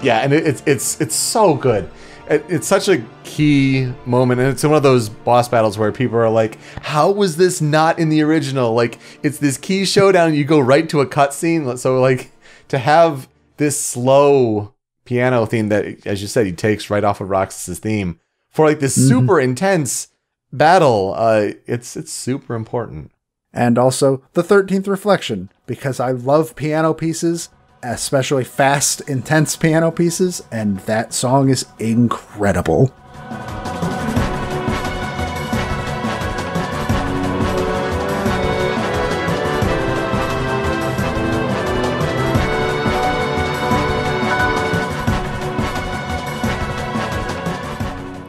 Yeah, and it's so good. It's such a key moment, and it's one of those boss battles where people are like, how was this not in the original? Like, it's this key showdown, and you go right to a cutscene. So, like, to have this slow piano theme that, as you said, he takes right off of Roxas's theme for, like, this super intense battle, it's super important. And also, the 13th Reflection, because I love piano pieces, especially fast, intense piano pieces, and that song is incredible.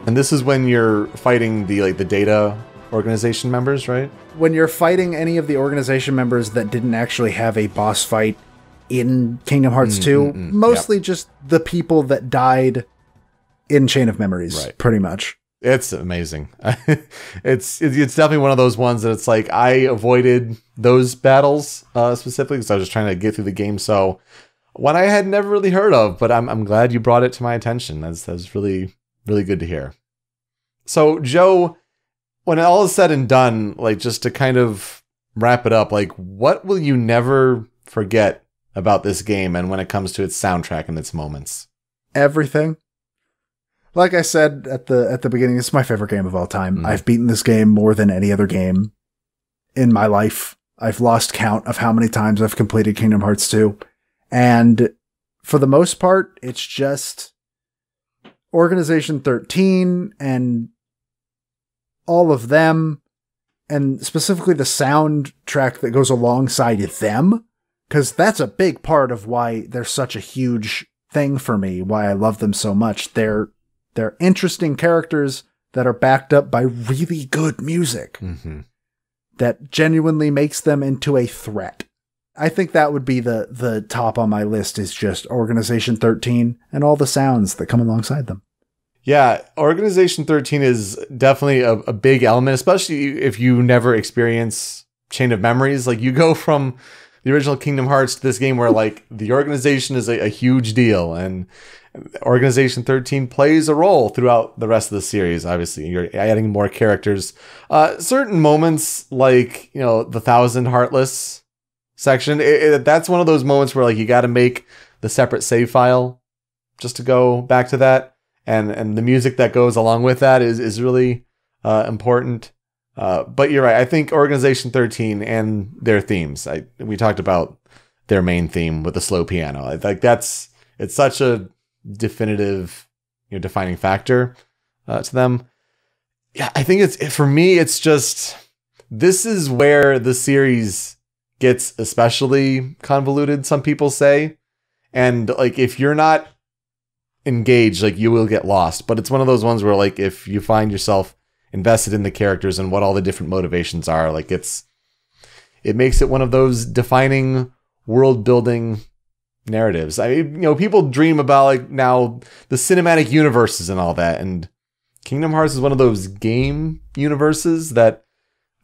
And this is when you're fighting the data organization members, right? When you're fighting any of the organization members that didn't actually have a boss fight in Kingdom Hearts 2, mostly just the people that died in Chain of Memories, pretty much. It's amazing. It's definitely one of those ones that it's like I avoided those battles specifically because I was just trying to get through the game. So one I had never really heard of, but I'm glad you brought it to my attention. That's really, really good to hear. So Joe, when all is said and done, like just to kind of wrap it up, like what will you never forget about this game and when it comes to its soundtrack and its moments? Everything. Like I said at the beginning, it's my favorite game of all time. I've beaten this game more than any other game in my life. I've lost count of how many times I've completed Kingdom Hearts 2. And for the most part, it's just Organization 13 and all of them, and specifically the soundtrack that goes alongside them, because that's a big part of why they're such a huge thing for me, why I love them so much. They're interesting characters that are backed up by really good music that genuinely makes them into a threat. I think that would be the top on my list, is just Organization 13 and all the sounds that come alongside them. Yeah, Organization 13 is definitely a big element, especially if you never experience Chain of Memories. Like, you go from the original Kingdom Hearts to this game where, like, the organization is a huge deal, and Organization 13 plays a role throughout the rest of the series. Obviously, you're adding more characters. Certain moments, like, you know, the 1,000 Heartless section, that's one of those moments where, like, you got to make the separate save file just to go back to that. And the music that goes along with that is really important. But you're right. I think Organization 13 and their themes, we talked about their main theme with the slow piano. I think it's such a definitive, defining factor to them. Yeah, I think for me, it's just, this is where the series gets especially convoluted, some people say. And like, if you're not engaged, like, you will get lost. But it's one of those ones where, like, if you find yourself invested in the characters and what all the different motivations are, like, it makes it one of those defining world building narratives. I mean, people dream about, like, now the cinematic universes and all that, and Kingdom Hearts is one of those game universes that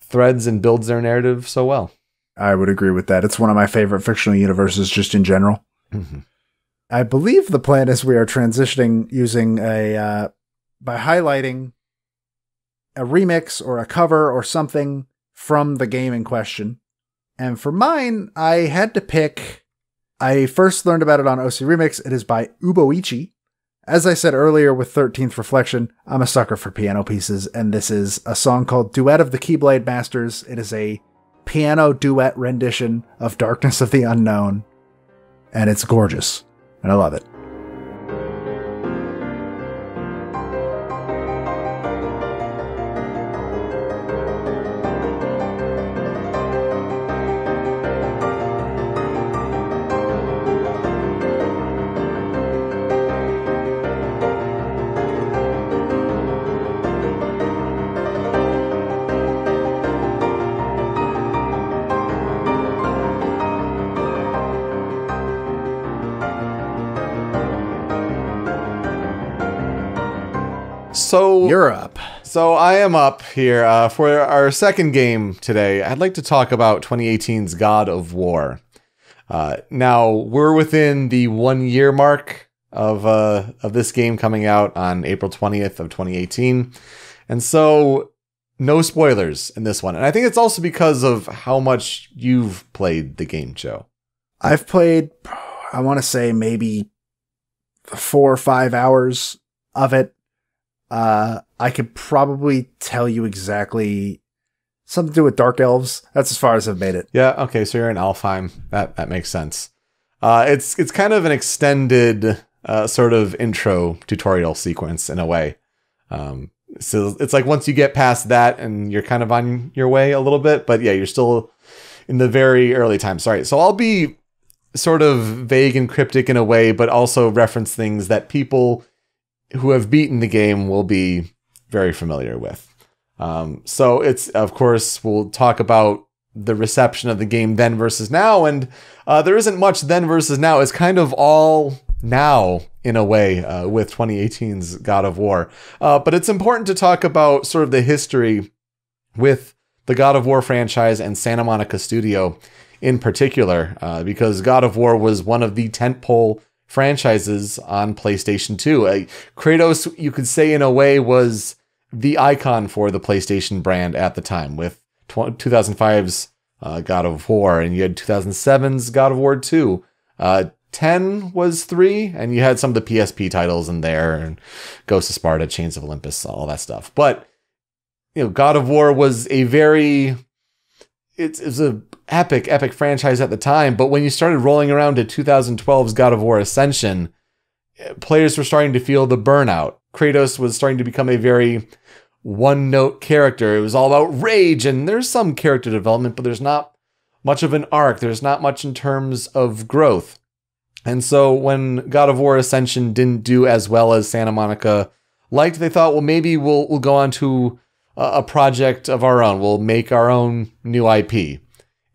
threads and builds their narrative so well. I would agree with that. It's one of my favorite fictional universes just in general. Mm-hmm. I believe the plan is we are transitioning using by highlighting a remix or a cover or something from the game in question. And for mine, I had to pick, I first learned about it on OC Remix. It is by Uboichi. As I said earlier with 13th Reflection, I'm a sucker for piano pieces, and this is a song called Duet of the Keyblade Masters. It is a piano duet rendition of Darkness of the Unknown, and it's gorgeous. And I love it. So you're up. So I am up here for our second game today. I'd like to talk about 2018's God of War. Now we're within the 1 year mark of this game coming out on April 20th of 2018, and so no spoilers in this one. And I think it's also because of how much you've played the game, Joe. I've played, I want to say maybe 4 or 5 hours of it. I could probably tell you exactly something to do with Dark Elves. That's as far as I've made it. Yeah, okay, so you're in Alfheim. That makes sense. It's kind of an extended sort of intro tutorial sequence in a way. So it's like once you get past that and you're kind of on your way a little bit, but yeah, you're still in the very early times. Sorry. So I'll be sort of vague and cryptic in a way, but also reference things that people who have beaten the game will be very familiar with. So it's, of course, we'll talk about the reception of the game then versus now, and there isn't much then versus now. It's kind of all now in a way with 2018's God of War. But it's important to talk about sort of the history with the God of War franchise and Santa Monica Studio in particular, because God of War was one of the tentpole franchises on PlayStation 2. Kratos, you could say in a way, was the icon for the PlayStation brand at the time, with 2005's God of War, and you had 2007's God of War 2. 10 was 3, and you had some of the PSP titles in there, and Ghost of Sparta, Chains of Olympus, all that stuff. But God of War was a very it's a epic franchise at the time. But when you started rolling around to 2012's God of War Ascension, players were starting to feel the burnout. Kratos was starting to become a very one-note character. It was all about rage, and there's some character development, but there's not much of an arc. There's not much in terms of growth. And so when God of War Ascension didn't do as well as Santa Monica liked, they thought, well, maybe we'll go on to a project of our own. We'll make our own new IP.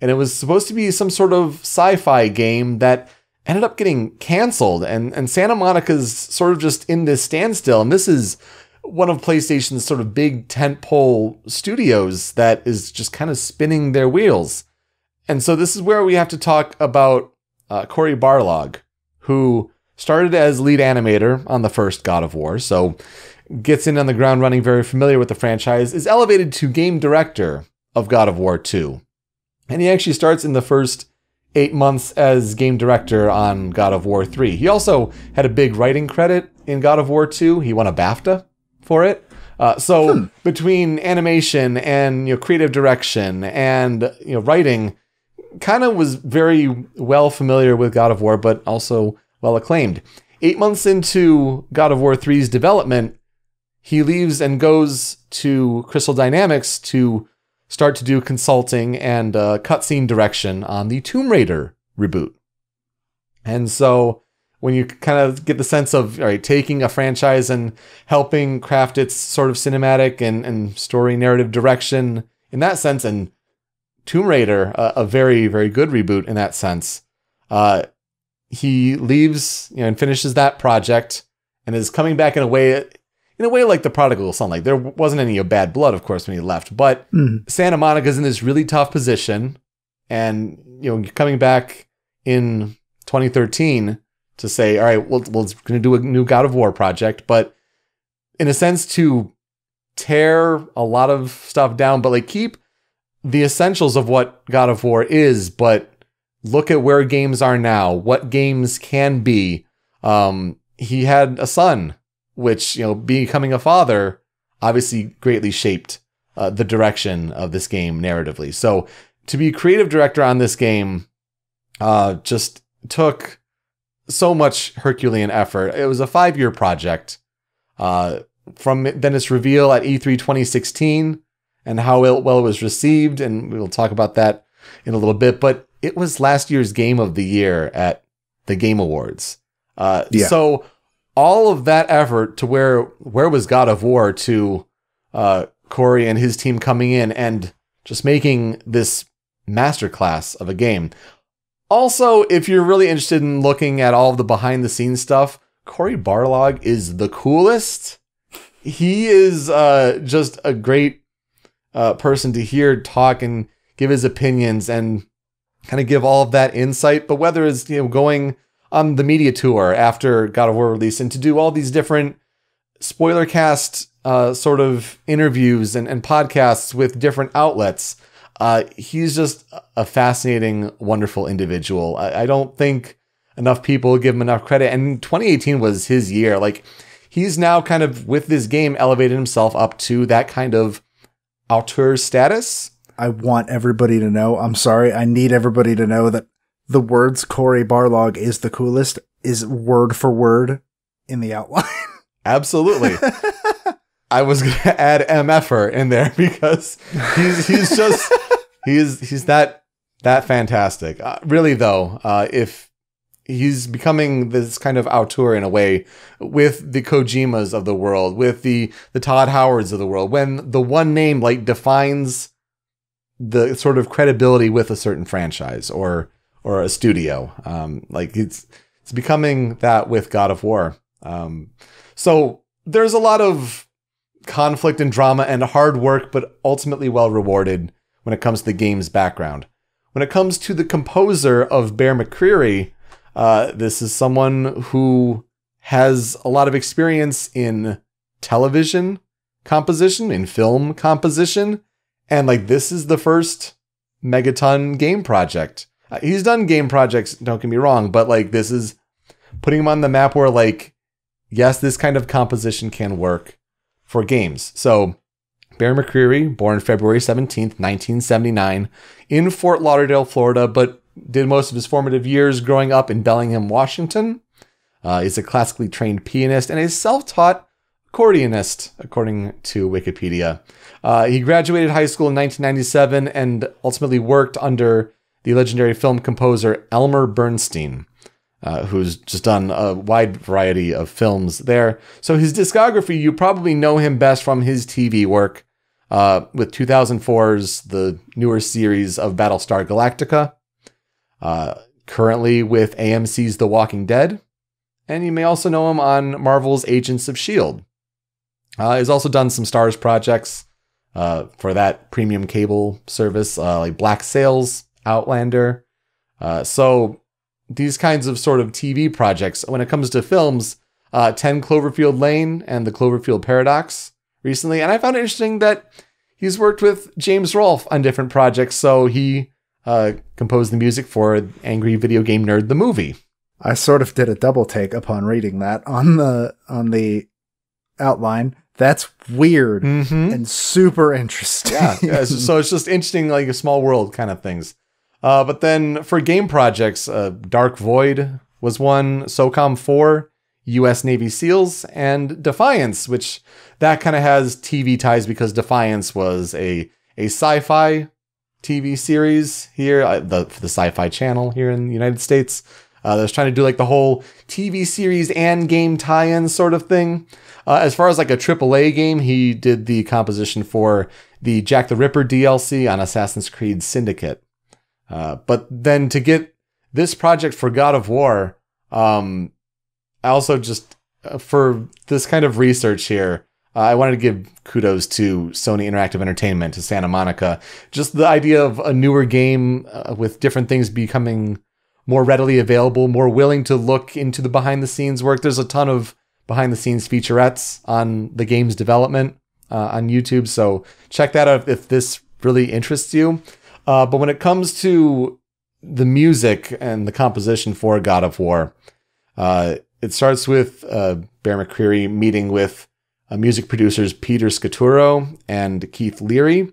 And it was supposed to be some sort of sci-fi game that ended up getting canceled. And Santa Monica's sort of just in this standstill. And this is one of PlayStation's sort of big tentpole studios that is just kind of spinning their wheels. And so this is where we have to talk about Cory Barlog, who started as lead animator on the first God of War, so gets in on the ground running, very familiar with the franchise, is elevated to game director of God of War 2. And he actually starts in the first 8 months as game director on God of War 3. He also had a big writing credit in God of War 2. He won a BAFTA for it. So between animation and creative direction and writing, kind of was very well familiar with God of War, but also well acclaimed. 8 months into God of War 3's development, he leaves and goes to Crystal Dynamics to start to do consulting and cutscene direction on the Tomb Raider reboot. And so when you kind of get the sense of taking a franchise and helping craft its sort of cinematic and story narrative direction in that sense, and Tomb Raider, a very, very good reboot in that sense, he leaves and finishes that project and is coming back in a way like the prodigal son. Like, there wasn't any bad blood, of course, when he left, but Santa Monica's in this really tough position, and coming back in 2013 to say, all right, we're going to do a new God of War project, but in a sense to tear a lot of stuff down, but like keep the essentials of what God of War is, but look at where games are now, what games can be. He had a son, which, becoming a father obviously greatly shaped the direction of this game narratively. So to be creative director on this game just took so much Herculean effort. It was a 5-year project. From then its reveal at E3 2016 and how well it was received, and we'll talk about that in a little bit, but it was last year's Game of the Year at the Game Awards. So all of that effort to where was God of War to Cory and his team coming in and just making this masterclass of a game. Also, if you're really interested in looking at all of the behind the scenes stuff, Cory Barlog is the coolest. He is just a great person to hear talk and give his opinions and kind of give all of that insight. But whether it's going on the media tour after God of War release and to do all these different spoiler cast sort of interviews and podcasts with different outlets, he's just a fascinating, wonderful individual. I don't think enough people give him enough credit. And 2018 was his year. Like, he's now kind of, with this game, elevated himself up to that kind of auteur status. I want everybody to know, I need everybody to know that the words Cory Barlog is the coolest is word for word in the outline. Absolutely. I was going to add MFer in there because he's just, he's that fantastic. Really though, if he's becoming this kind of auteur in a way with the Kojimas of the world, with the Todd Howards of the world, when the one name like defines the sort of credibility with a certain franchise or a studio, like it's becoming that with God of War. So there's a lot of conflict and drama and hard work, but ultimately well rewarded when it comes to the game's background. When it comes to the composer of Bear McCreary, this is someone who has a lot of experience in television composition, in film composition, and like this is the first megaton game project. He's done game projects, don't get me wrong, but like this is putting him on the map where like, yes, this kind of composition can work for games. So Bear McCreary, born February 17th, 1979, in Fort Lauderdale, Florida, but did most of his formative years growing up in Bellingham, Washington. He's a classically trained pianist and a self-taught accordionist, according to Wikipedia. He graduated high school in 1997 and ultimately worked under the legendary film composer Elmer Bernstein, who's just done a wide variety of films there. So his discography, you probably know him best from his TV work with 2004's the newer series of Battlestar Galactica, currently with AMC's The Walking Dead, and you may also know him on Marvel's Agents of S.H.I.E.L.D. He's also done some Stars projects for that premium cable service, like Black Sails, Outlander. So these kinds of sort of TV projects, when it comes to films, 10 Cloverfield Lane and The Cloverfield Paradox recently. And I found it interesting that he's worked with James Rolfe on different projects. So he composed the music for Angry Video Game Nerd, the movie. I sort of did a double take upon reading that on the outline. That's weird and super interesting. Yeah, so it's just interesting, like a small world kind of things. But then for game projects, Dark Void was one, SOCOM 4, U.S. Navy SEALs, and Defiance, which that kind of has TV ties because Defiance was a sci-fi TV series here, for the Sci-Fi Channel here in the United States. That was trying to do like the whole TV series and game tie-in sort of thing. As far as like a AAA game, he did the composition for the Jack the Ripper DLC on Assassin's Creed Syndicate. But then to get this project for God of War, I also just, for this kind of research here, I wanted to give kudos to Sony Interactive Entertainment, to Santa Monica. Just the idea of a newer game with different things becoming more readily available, more willing to look into the behind-the-scenes work. There's a ton of behind-the-scenes featurettes on the game's development on YouTube, so check that out if this really interests you. But when it comes to the music and the composition for God of War, it starts with Bear McCreary meeting with music producers Peter Scaturo and Keith Leary,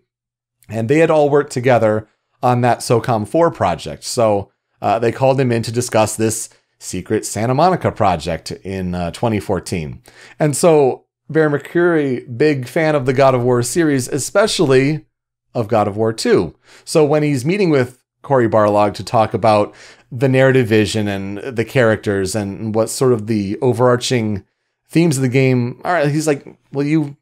and they had all worked together on that SOCOM 4 project. So they called him in to discuss this secret Santa Monica project in 2014. And so Bear McCreary, big fan of the God of War series, especially of God of War 2. So when he's meeting with Cory Barlog to talk about the narrative vision and the characters and what sort of the overarching themes of the game, all right, he's like, well, you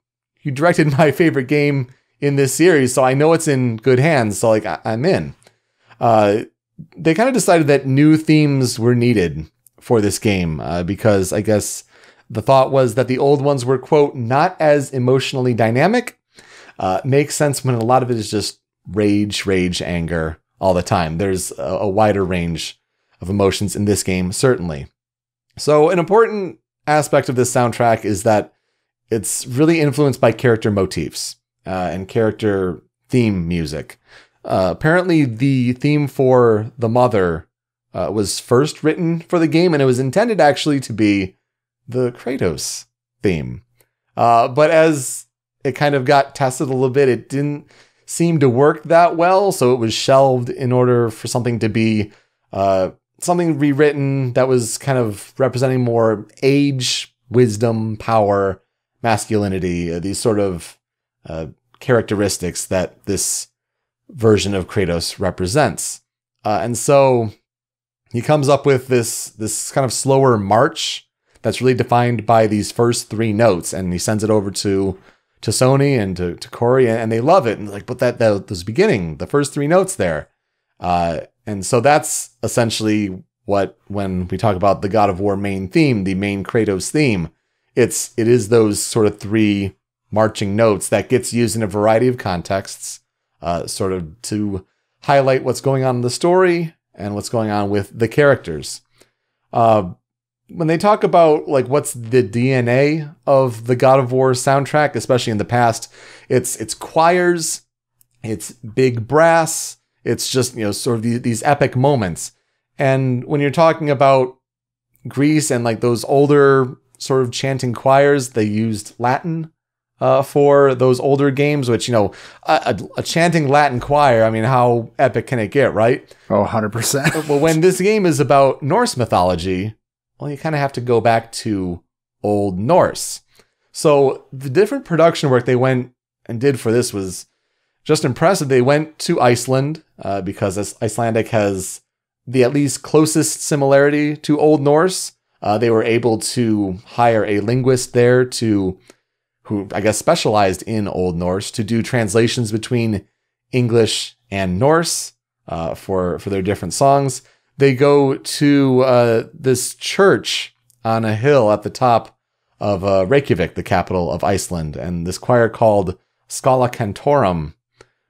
directed my favorite game in this series, so I know it's in good hands, so like I'm in. They kind of decided that new themes were needed for this game because I guess the thought was that the old ones were, quote, not as emotionally dynamic. Makes sense when a lot of it is just rage, anger all the time. There's a wider range of emotions in this game, certainly. So an important aspect of this soundtrack is that it's really influenced by character motifs and character theme music. Apparently, the theme for The Mother was first written for the game, and it was intended actually to be the Kratos theme. But as it kind of got tested a little bit, it didn't seem to work that well, so it was shelved in order for something to be something rewritten that was kind of representing more age, wisdom, power, masculinity, these sort of characteristics that this version of Kratos represents. And so he comes up with this kind of slower march that's really defined by these first three notes, and he sends it over to Sony and to Cory, and they love it. And like, but that was beginning, the first three notes there. And so that's essentially what, when we talk about the God of War main theme, the main Kratos theme, it is those sort of three marching notes that gets used in a variety of contexts, sort of to highlight what's going on in the story and what's going on with the characters. When they talk about like what's the DNA of the God of War soundtrack, especially in the past, it's choirs, it's big brass, it's just, sort of these epic moments. And when you're talking about Greece and like those older sort of chanting choirs, they used Latin for those older games, which, a chanting Latin choir, I mean, how epic can it get, right? Oh, 100%. Well, when this game is about Norse mythology, well, you kind of have to go back to Old Norse. So the different production work they went and did for this was just impressive. They went to Iceland because Icelandic has the at least closest similarity to Old Norse. They were able to hire a linguist there who I guess specialized in Old Norse to do translations between English and Norse for their different songs. They go to this church on a hill at the top of Reykjavik, the capital of Iceland, and this choir called Scala Cantorum,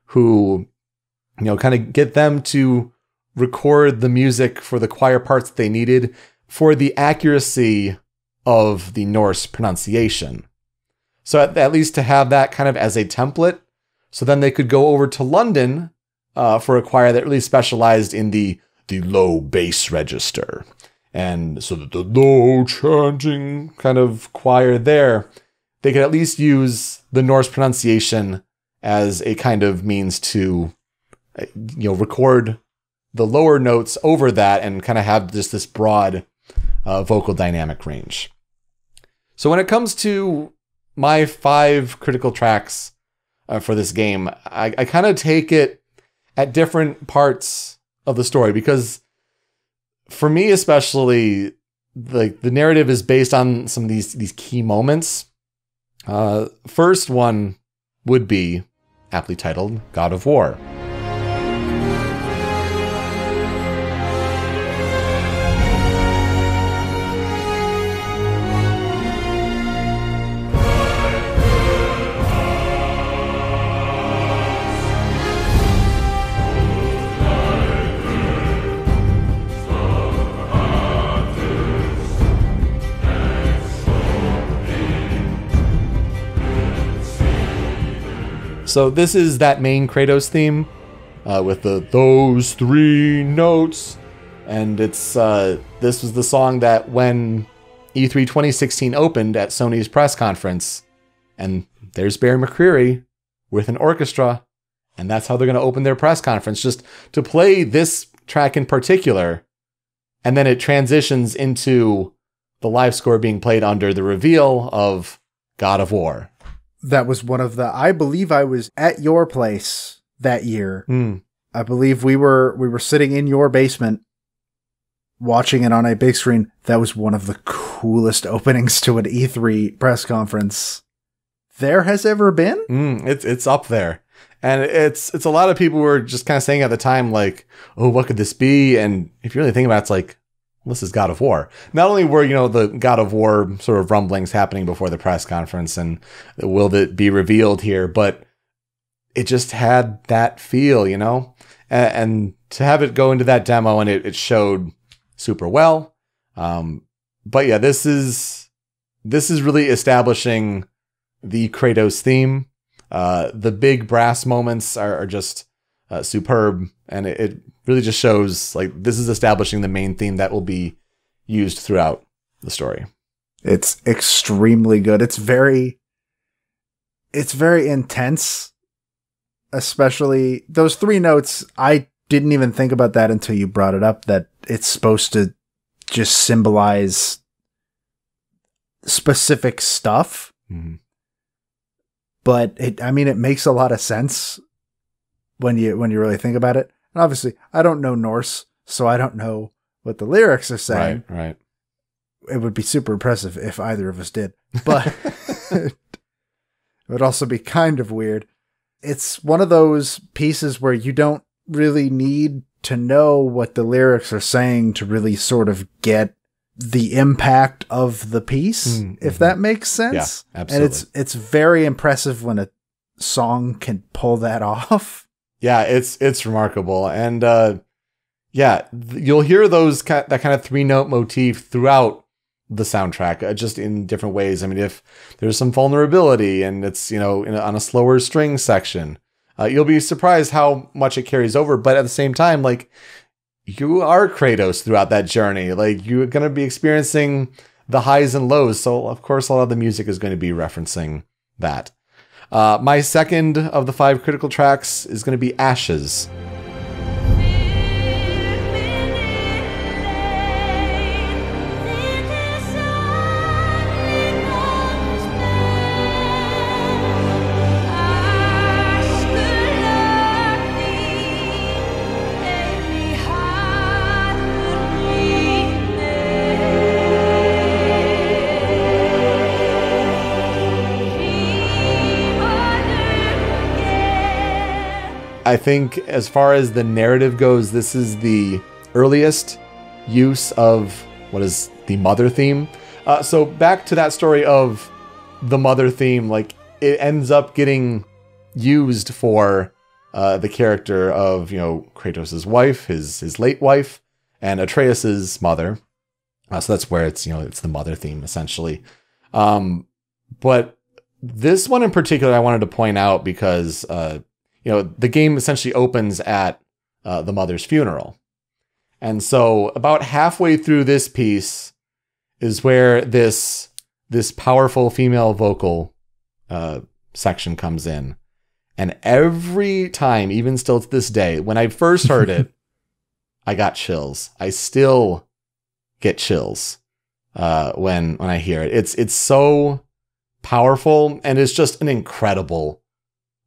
who, kind of get them to record the music for the choir parts they needed for the accuracy of the Norse pronunciation. So at least to have that kind of as a template, so then they could go over to London for a choir that really specialized in the low bass register. And so that the low chanting kind of choir there, they could at least use the Norse pronunciation as a kind of means to, record the lower notes over that and kind of have just this broad vocal dynamic range. So when it comes to my 5 critical tracks for this game, I kind of take it at different parts of the story, because for me especially, the narrative is based on some of these key moments. First one would be aptly titled God of War. So this is that main Kratos theme with those 3 notes, and it's this was the song that when E3 2016 opened at Sony's press conference, and there's Bear McCreary with an orchestra, and that's how they're going to open their press conference, just to play this track in particular, and then it transitions into the live score being played under the reveal of God of War. That was one of I believe I was at your place that year. I believe we were sitting in your basement watching it on a big screen. That was one of the coolest openings to an E3 press conference there has ever been. It's up there. And it's a lot of people were just kind of saying at the time, like, oh, what could this be? And if you really think about it, it's like, this is God of War. Not only were, the God of War sort of rumblings happening before the press conference and will it be revealed here, but it just had that feel, and to have it go into that demo and it showed super well. But yeah, this is really establishing the Kratos theme. The big brass moments are just superb, and it really just shows like this is establishing the main theme that will be used throughout the story. It's extremely good. It's very intense, especially those 3 notes. I didn't even think about that until you brought it up, that it's supposed to just symbolize specific stuff. Mm-hmm. But it makes a lot of sense when you really think about it. And obviously, I don't know Norse, so I don't know what the lyrics are saying. Right. It would be super impressive if either of us did, but it would also be kind of weird. It's one of those pieces where you don't really need to know what the lyrics are saying to really sort of get the impact of the piece, if that makes sense. Yeah, absolutely. And it's very impressive when a song can pull that off. Yeah, it's remarkable. And you'll hear that kind of 3-note motif throughout the soundtrack, just in different ways. I mean, if there's some vulnerability and it's, on a slower string section, you'll be surprised how much it carries over. But at the same time, like, you are Kratos throughout that journey. Like, you're going to be experiencing the highs and lows. So, of course, a lot of the music is going to be referencing that. My second of the 5 critical tracks is going to be Ashes. I think as far as the narrative goes, this is the earliest use of what is the mother theme. So back to that story of the mother theme, like it ends up getting used for the character of, Kratos' wife, his late wife, and Atreus's mother. So that's where it's the mother theme essentially. But this one in particular, I wanted to point out because, the game essentially opens at the mother's funeral. And so about halfway through this piece is where this powerful female vocal section comes in. And every time, even still to this day, when I first heard it, I got chills. I still get chills when I hear it. It's so powerful, and it's just an incredible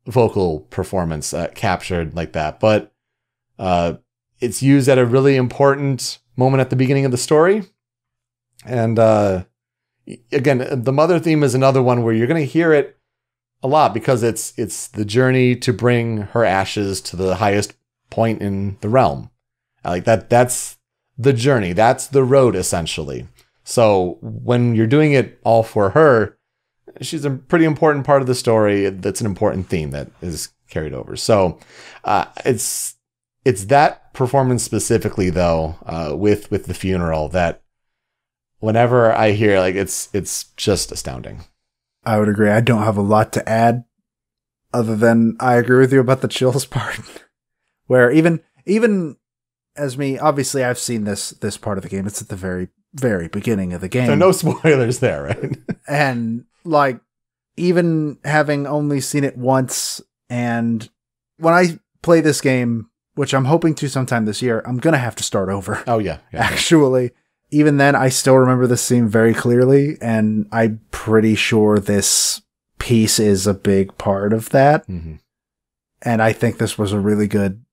vocal performance captured like that. But it's used at a really important moment at the beginning of the story. And again, the mother theme is another one where you're going to hear it a lot because it's the journey to bring her ashes to the highest point in the realm. Like that's the journey. That's the road, essentially. So when you're doing it all for her, she's a pretty important part of the story. That's an important theme that is carried over. So it's that performance specifically, though, with the funeral, that whenever I hear, like, it's just astounding. I would agree. I don't have a lot to add other than I agree with you about the chills part, where even as me, obviously I've seen this part of the game. It's at the very, very beginning of the game. So no spoilers there, right? And like, even having only seen it once, and when I play this game, which I'm hoping to sometime this year, I'm going to have to start over. Oh, yeah. Actually, even then, I still remember this scene very clearly, and I'm pretty sure this piece is a big part of that. Mm-hmm. And I think this was a really good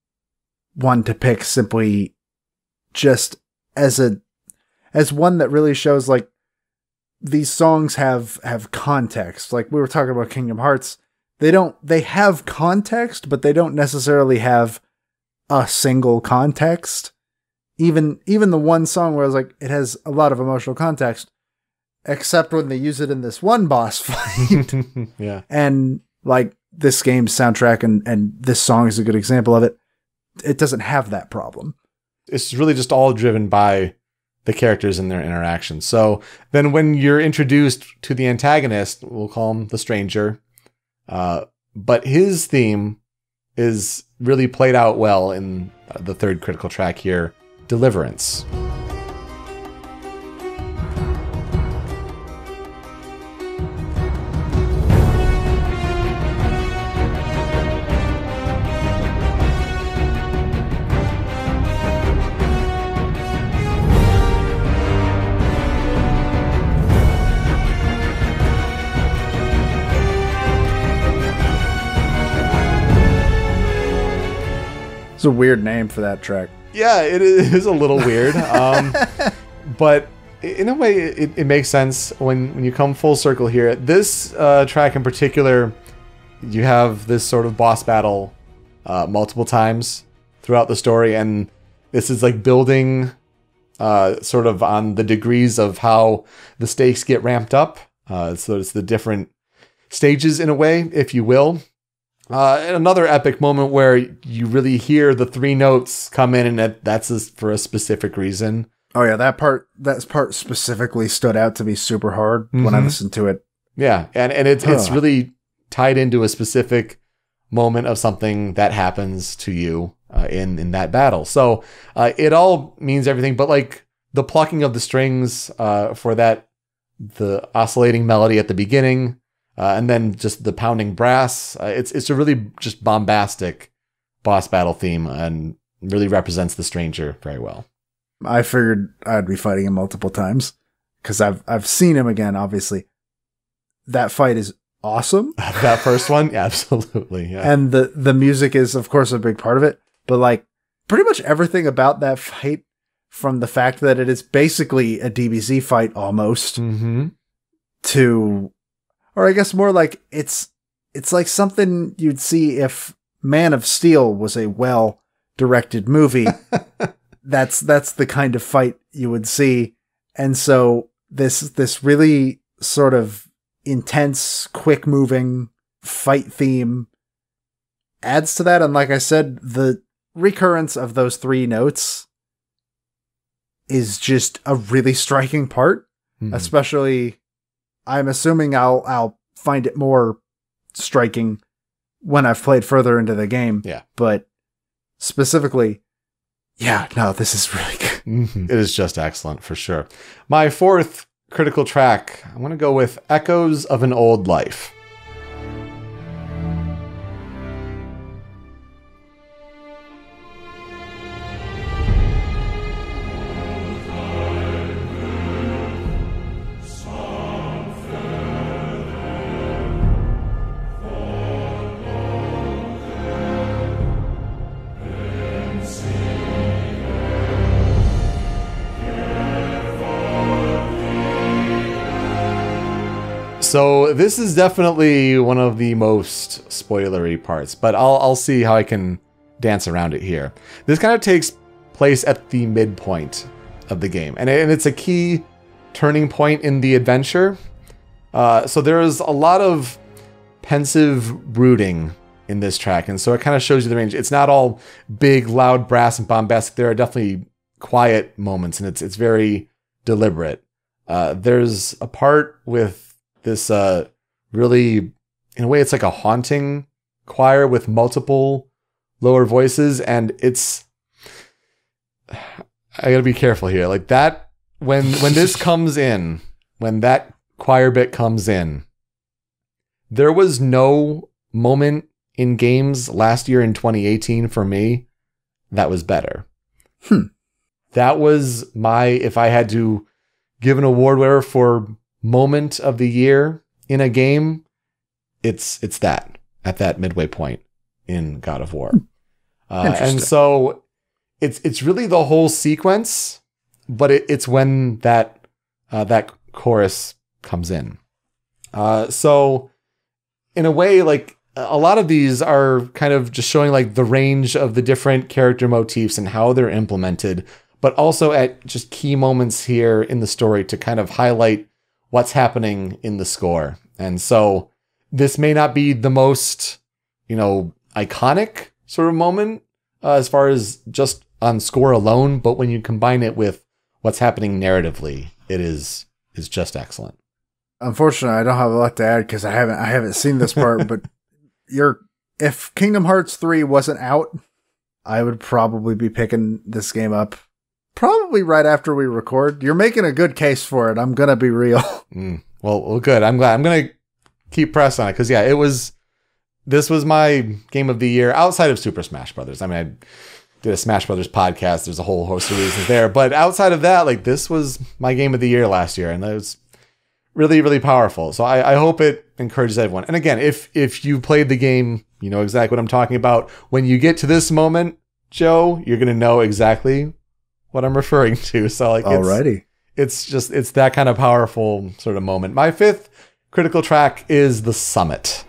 one to pick, simply just as one that really shows, like, these songs have context. Like we were talking about Kingdom Hearts, they have context, but they don't necessarily have a single context. Even the one song where I was like, it has a lot of emotional context, except when they use it in this one boss fight. Yeah. And like this game's soundtrack and this song is a good example of it. It doesn't have that problem. It's really just all driven by the characters and their interactions. So then when you're introduced to the antagonist, we'll call him the stranger, but his theme is really played out well in the third critical track here, Deliverance. It's a weird name for that track. Yeah, it is a little weird. But in a way, it makes sense when you come full circle here. This track in particular, you have this sort of boss battle multiple times throughout the story. And this is like building sort of on the degrees of how the stakes get ramped up. So it's the different stages in a way, if you will. Another epic moment where you really hear the 3 notes come in, and that's for a specific reason. Oh yeah, that part specifically stood out to me super hard when I listened to it. Yeah, and it's really tied into a specific moment of something that happens to you in that battle. So it all means everything, but like the plucking of the strings for the oscillating melody at the beginning, And then just the pounding brass. It's a really just bombastic boss battle theme and really represents the stranger very well. I figured I'd be fighting him multiple times because I've seen him again, obviously. That fight is awesome. That first one? Absolutely. Yeah. And the music is, of course, a big part of it. But like pretty much everything about that fight, from the fact that it is basically a DBZ fight almost, to, or I guess more like it's like something you'd see if Man of Steel was a well-directed movie. That's the kind of fight you would see. And so this really sort of intense, quick-moving fight theme adds to that. And like I said, the recurrence of those 3 notes is just a really striking part. Especially, I'm assuming I'll find it more striking when I've played further into the game. Yeah. But specifically, yeah, no, this is really good. It is just excellent for sure. My 4th critical track, I'm going to go with Echoes of an Old Life. So this is definitely one of the most spoilery parts, but I'll see how I can dance around it here. This kind of takes place at the midpoint of the game, and it's a key turning point in the adventure. So there's a lot of pensive brooding in this track, and so it kind of shows you the range. It's not all big, loud brass and bombastic. There are definitely quiet moments, and it's very deliberate. There's a part with this really, in a way, it's like a haunting choir with multiple lower voices, and it's, I gotta be careful here. Like that, when this comes in, when that choir bit comes in, there was no moment in games last year in 2018 for me that was better. That was my, if I had to give an award winner for moment of the year in a game, it's that at that midway point in God of War. And so it's really the whole sequence, but it's when that chorus comes in. So in a way, like a lot of these are kind of just showing like the range of the different character motifs and how they're implemented, but also at just key moments here in the story to kind of highlight what's happening in the score. And so this may not be the most, iconic sort of moment as far as just on score alone, but when you combine it with what's happening narratively, it is just excellent. Unfortunately, I don't have a lot to add because I haven't seen this part, but if Kingdom Hearts 3 wasn't out, I would probably be picking this game up probably right after we record. You're making a good case for it. I'm going to be real. Well, good. I'm glad. I'm going to keep pressing on it because, yeah, this was my game of the year outside of Super Smash Brothers. I mean, I did a Smash Brothers podcast. There's a whole host of reasons there. But outside of that, like, this was my game of the year last year. And it was really, really powerful. So I hope it encourages everyone. And again, if you played the game, you know exactly what I'm talking about. When you get to this moment, Joe, you're going to know exactly what I'm referring to. So like, alrighty. It's that kind of powerful sort of moment. My 5th critical track is The Summit.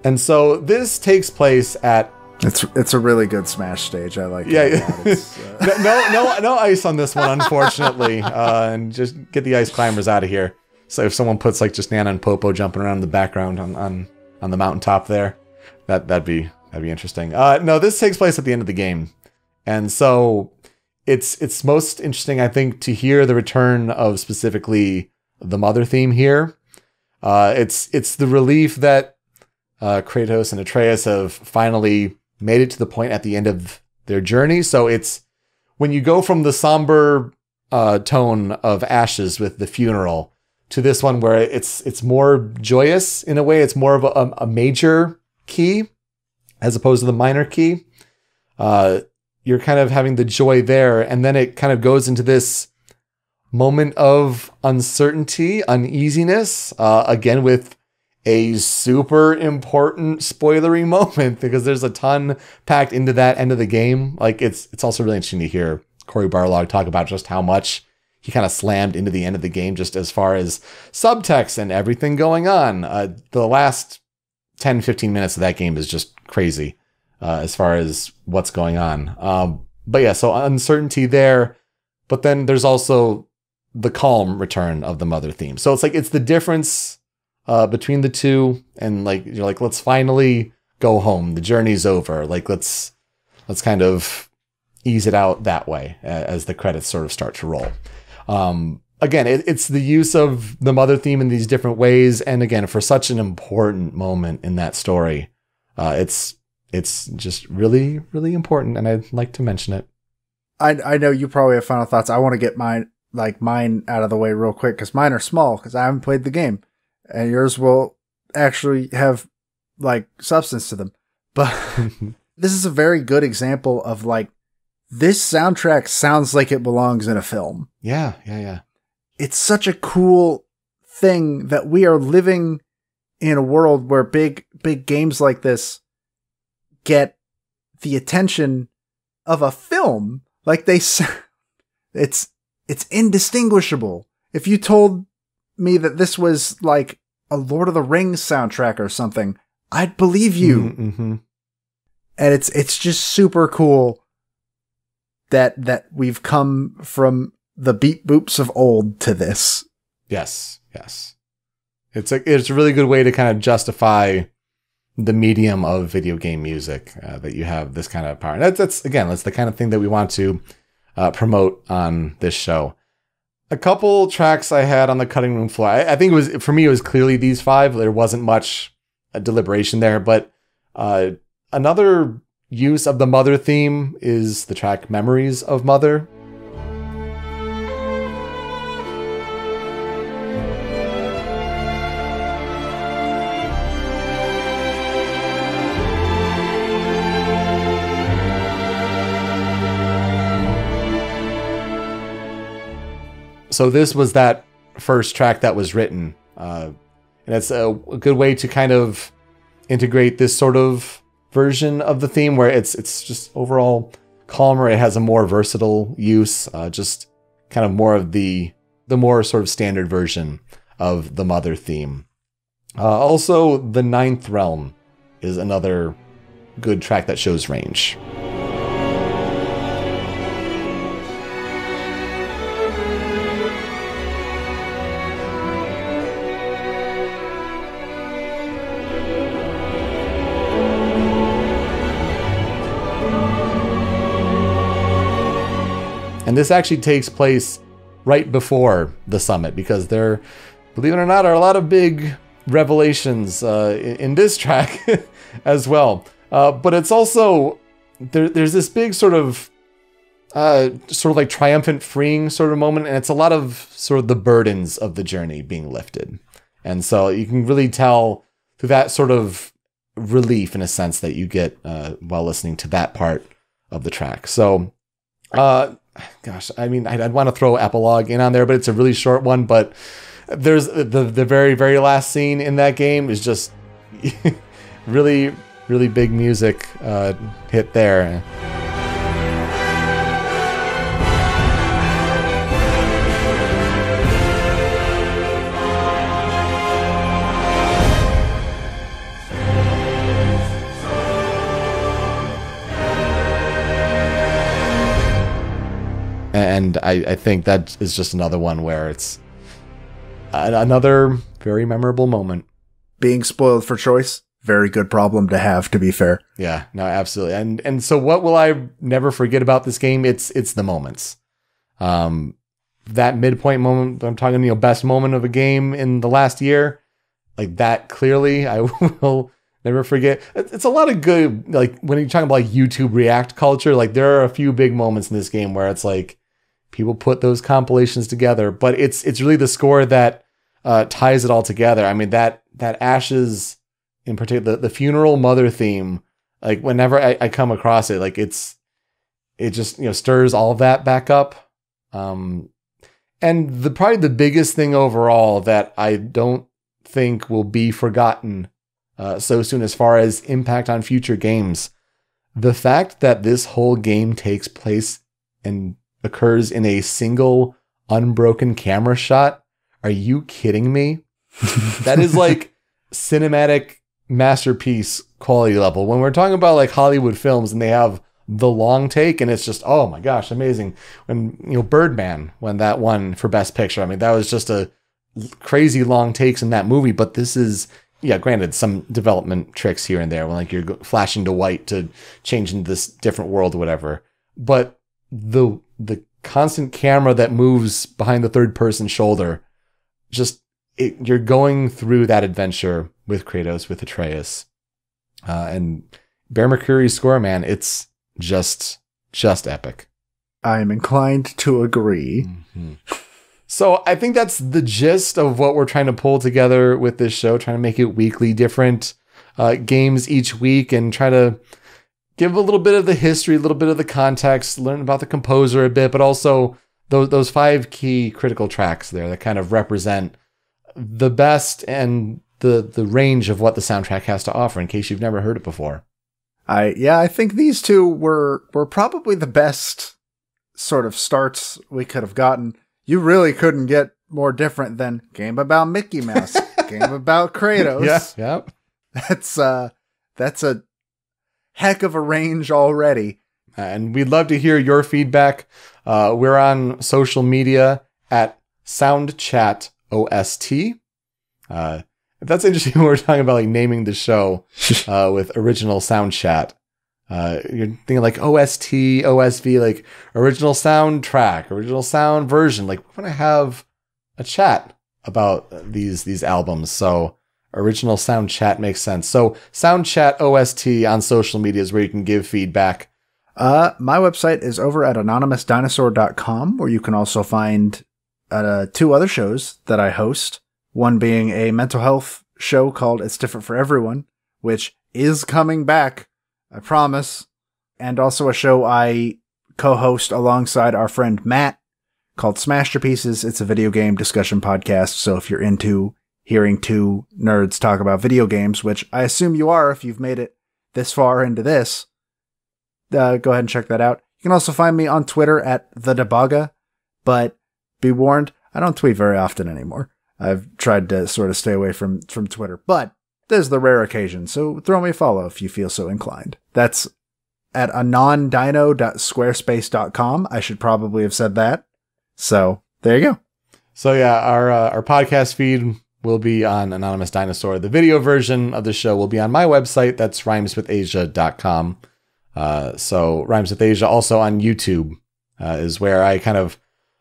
And so this takes place at... It's a really good Smash stage. I like it. Yeah. No ice on this one, unfortunately. And just get the ice climbers out of here. So if someone puts like just Nana and Popo jumping around in the background on the mountaintop there, that'd be That'd be interesting. No, this takes place at the end of the game. And so it's most interesting, I think, to hear the return of specifically the mother theme here. It's the relief that Kratos and Atreus have finally made it to the point at the end of their journey. So it's when you go from the somber tone of Ashes with the funeral to this one where it's more joyous in a way. It's more of a major key as opposed to the minor key. You're kind of having the joy there, and then it kind of goes into this moment of uncertainty, uneasiness, again with a super important spoilery moment because there's a ton packed into that end of the game. Like it's also really interesting to hear Cory Barlog talk about just how much he kind of slammed into the end of the game just as far as subtext and everything going on. The last 10, 15 minutes of that game is just crazy as far as what's going on. But yeah, so uncertainty there, but then there's also the calm return of the mother theme. So it's like, it's the difference between the two, and like, you're like, let's finally go home. The journey's over. Like, let's kind of ease it out that way as the credits sort of start to roll. Again, it's the use of the mother theme in these different ways. And again, for such an important moment in that story, it's just really, really important. And I'd like to mention it. I know you probably have final thoughts. I want to get mine out of the way real quick because mine are small because I haven't played the game, and yours will actually have like substance to them. But this is a very good example of like, this soundtrack sounds like it belongs in a film. Yeah. It's such a cool thing that we are living in a world where big games like this get the attention of a film. Like it's indistinguishable. If you told me that this was like a Lord of the Rings soundtrack or something, I'd believe you. Mm-hmm. And it's just super cool that we've come from the beat boops of old to this. Yes. It's a really good way to kind of justify the medium of video game music, that you have this kind of power. And that's the kind of thing that we want to promote on this show. A couple tracks I had on the cutting room floor. I think for me, it was clearly these 5. There wasn't much deliberation there, but another use of the Mother theme is the track Memories of Mother. So this was that first track that was written. And it's a good way to kind of integrate this sort of version of the theme where it's just overall calmer. It has a more versatile use, just kind of more of the more sort of standard version of the Mother theme. Also, The Ninth Realm is another good track that shows range. And this actually takes place right before the summit because there, believe it or not, are a lot of big revelations in this track as well. But it's also, there's this big sort of like triumphant freeing sort of moment. And it's a lot of sort of the burdens of the journey being lifted. And so you can really tell through that sort of relief in a sense that you get while listening to that part of the track. So, gosh, I mean, I'd want to throw epilogue in on there, but it's a really short one. But there's the very, very last scene in that game is just really, really big music hit there. And I think that is just another one where it's another very memorable moment. Being spoiled for choice, very good problem to have, to be fair. Yeah, no, absolutely. And so what will I never forget about this game? It's the moments. That midpoint moment, I'm talking, best moment of a game in the last year, like that clearly I will never forget. It's a lot of good, like when you're talking about like YouTube React culture, like there are a few big moments in this game where it's like people put those compilations together, but it's really the score that ties it all together. I mean, that Ashes in particular, the funeral mother theme, like whenever I come across it, like it just, stirs all of that back up. And probably the biggest thing overall that I don't think will be forgotten so soon as far as impact on future games, the fact that this whole game takes place and occurs in a single unbroken camera shot. Are you kidding me? That is like cinematic masterpiece quality level. When we're talking about like Hollywood films and they have the long take and it's just, oh my gosh, amazing. When, Birdman, when that won for Best Picture, I mean, that was just a crazy long takes in that movie, but this is, yeah, granted, some development tricks here and there when like you're flashing to white to change into this different world or whatever. But the constant camera that moves behind the third person shoulder, you're going through that adventure with Kratos, with Atreus, and Bear McCreary's score, man, it's just epic. I am inclined to agree. Mm-hmm. So I think that's the gist of what we're trying to pull together with this show, trying to make it weekly, different games each week, and try to give a little bit of the history, a little bit of the context, learn about the composer a bit, but also those 5 key critical tracks there that kind of represent the best and the range of what the soundtrack has to offer in case you've never heard it before. I think these two were probably the best sort of starts we could have gotten. You really couldn't get more different than game about Mickey Mouse, game about Kratos. Yeah. That's a heck of a range already. And we'd love to hear your feedback. We're on social media at Soundchat OST. That's interesting when we're talking about like naming the show with original sound chat. You're thinking like OST, OSV, like original soundtrack, original sound version. Like we want to have a chat about these albums. So original sound chat makes sense. So Soundchat OST on social media is where you can give feedback. My website is over at anonymousdinosaur.com, where you can also find 2 other shows that I host. One being a mental health show called It's Different for Everyone, which is coming back, I promise. And also a show I co-host alongside our friend Matt called Smasterpieces. It's a video game discussion podcast. So if you're into hearing 2 nerds talk about video games, which I assume you are if you've made it this far into this, go ahead and check that out. You can also find me on Twitter at @TheDebaga, but be warned, I don't tweet very often anymore. I've tried to sort of stay away from Twitter, but there's the rare occasion, so throw me a follow if you feel so inclined. That's at anondino.squarespace.com. I should probably have said that. So there you go. So yeah, our podcast feed will be on Anonymous Dinosaur. The video version of the show will be on my website. That's rhymeswithasia.com. So Rhymes with Asia also on YouTube is where I kind of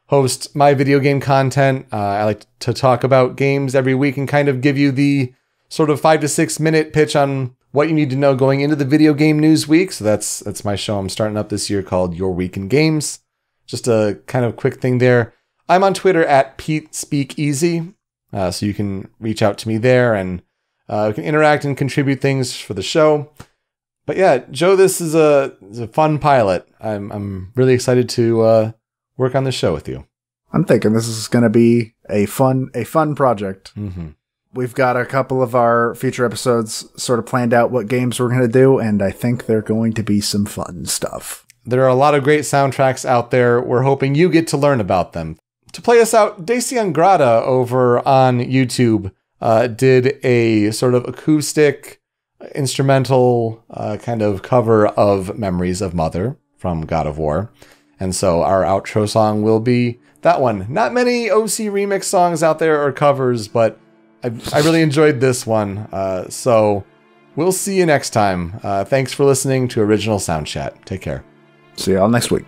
host my video game content. I like to talk about games every week and kind of give you the sort of 5 to 6 minute pitch on what you need to know going into the video game news week. So that's my show I'm starting up this year called Your Week in Games. Just a kind of quick thing there. I'm on Twitter at PeteSpeakEasy. So you can reach out to me there and we can interact and contribute things for the show. But yeah, Joe, this is a fun pilot. I'm really excited to work on this show with you. I'm thinking this is going to be a fun project. Mm-hmm. We've got a couple of our future episodes sort of planned out what games we're going to do, and I think they're going to be some fun stuff. There are a lot of great soundtracks out there. We're hoping you get to learn about them. To play us out, Dacian Grada over on YouTube did a sort of acoustic, instrumental kind of cover of Memories of Mother from God of War. And so our outro song will be that one. Not many OC remix songs out there or covers, but I really enjoyed this one. So We'll see you next time. Thanks for listening to Original Soundchat. Take care. See y'all next week.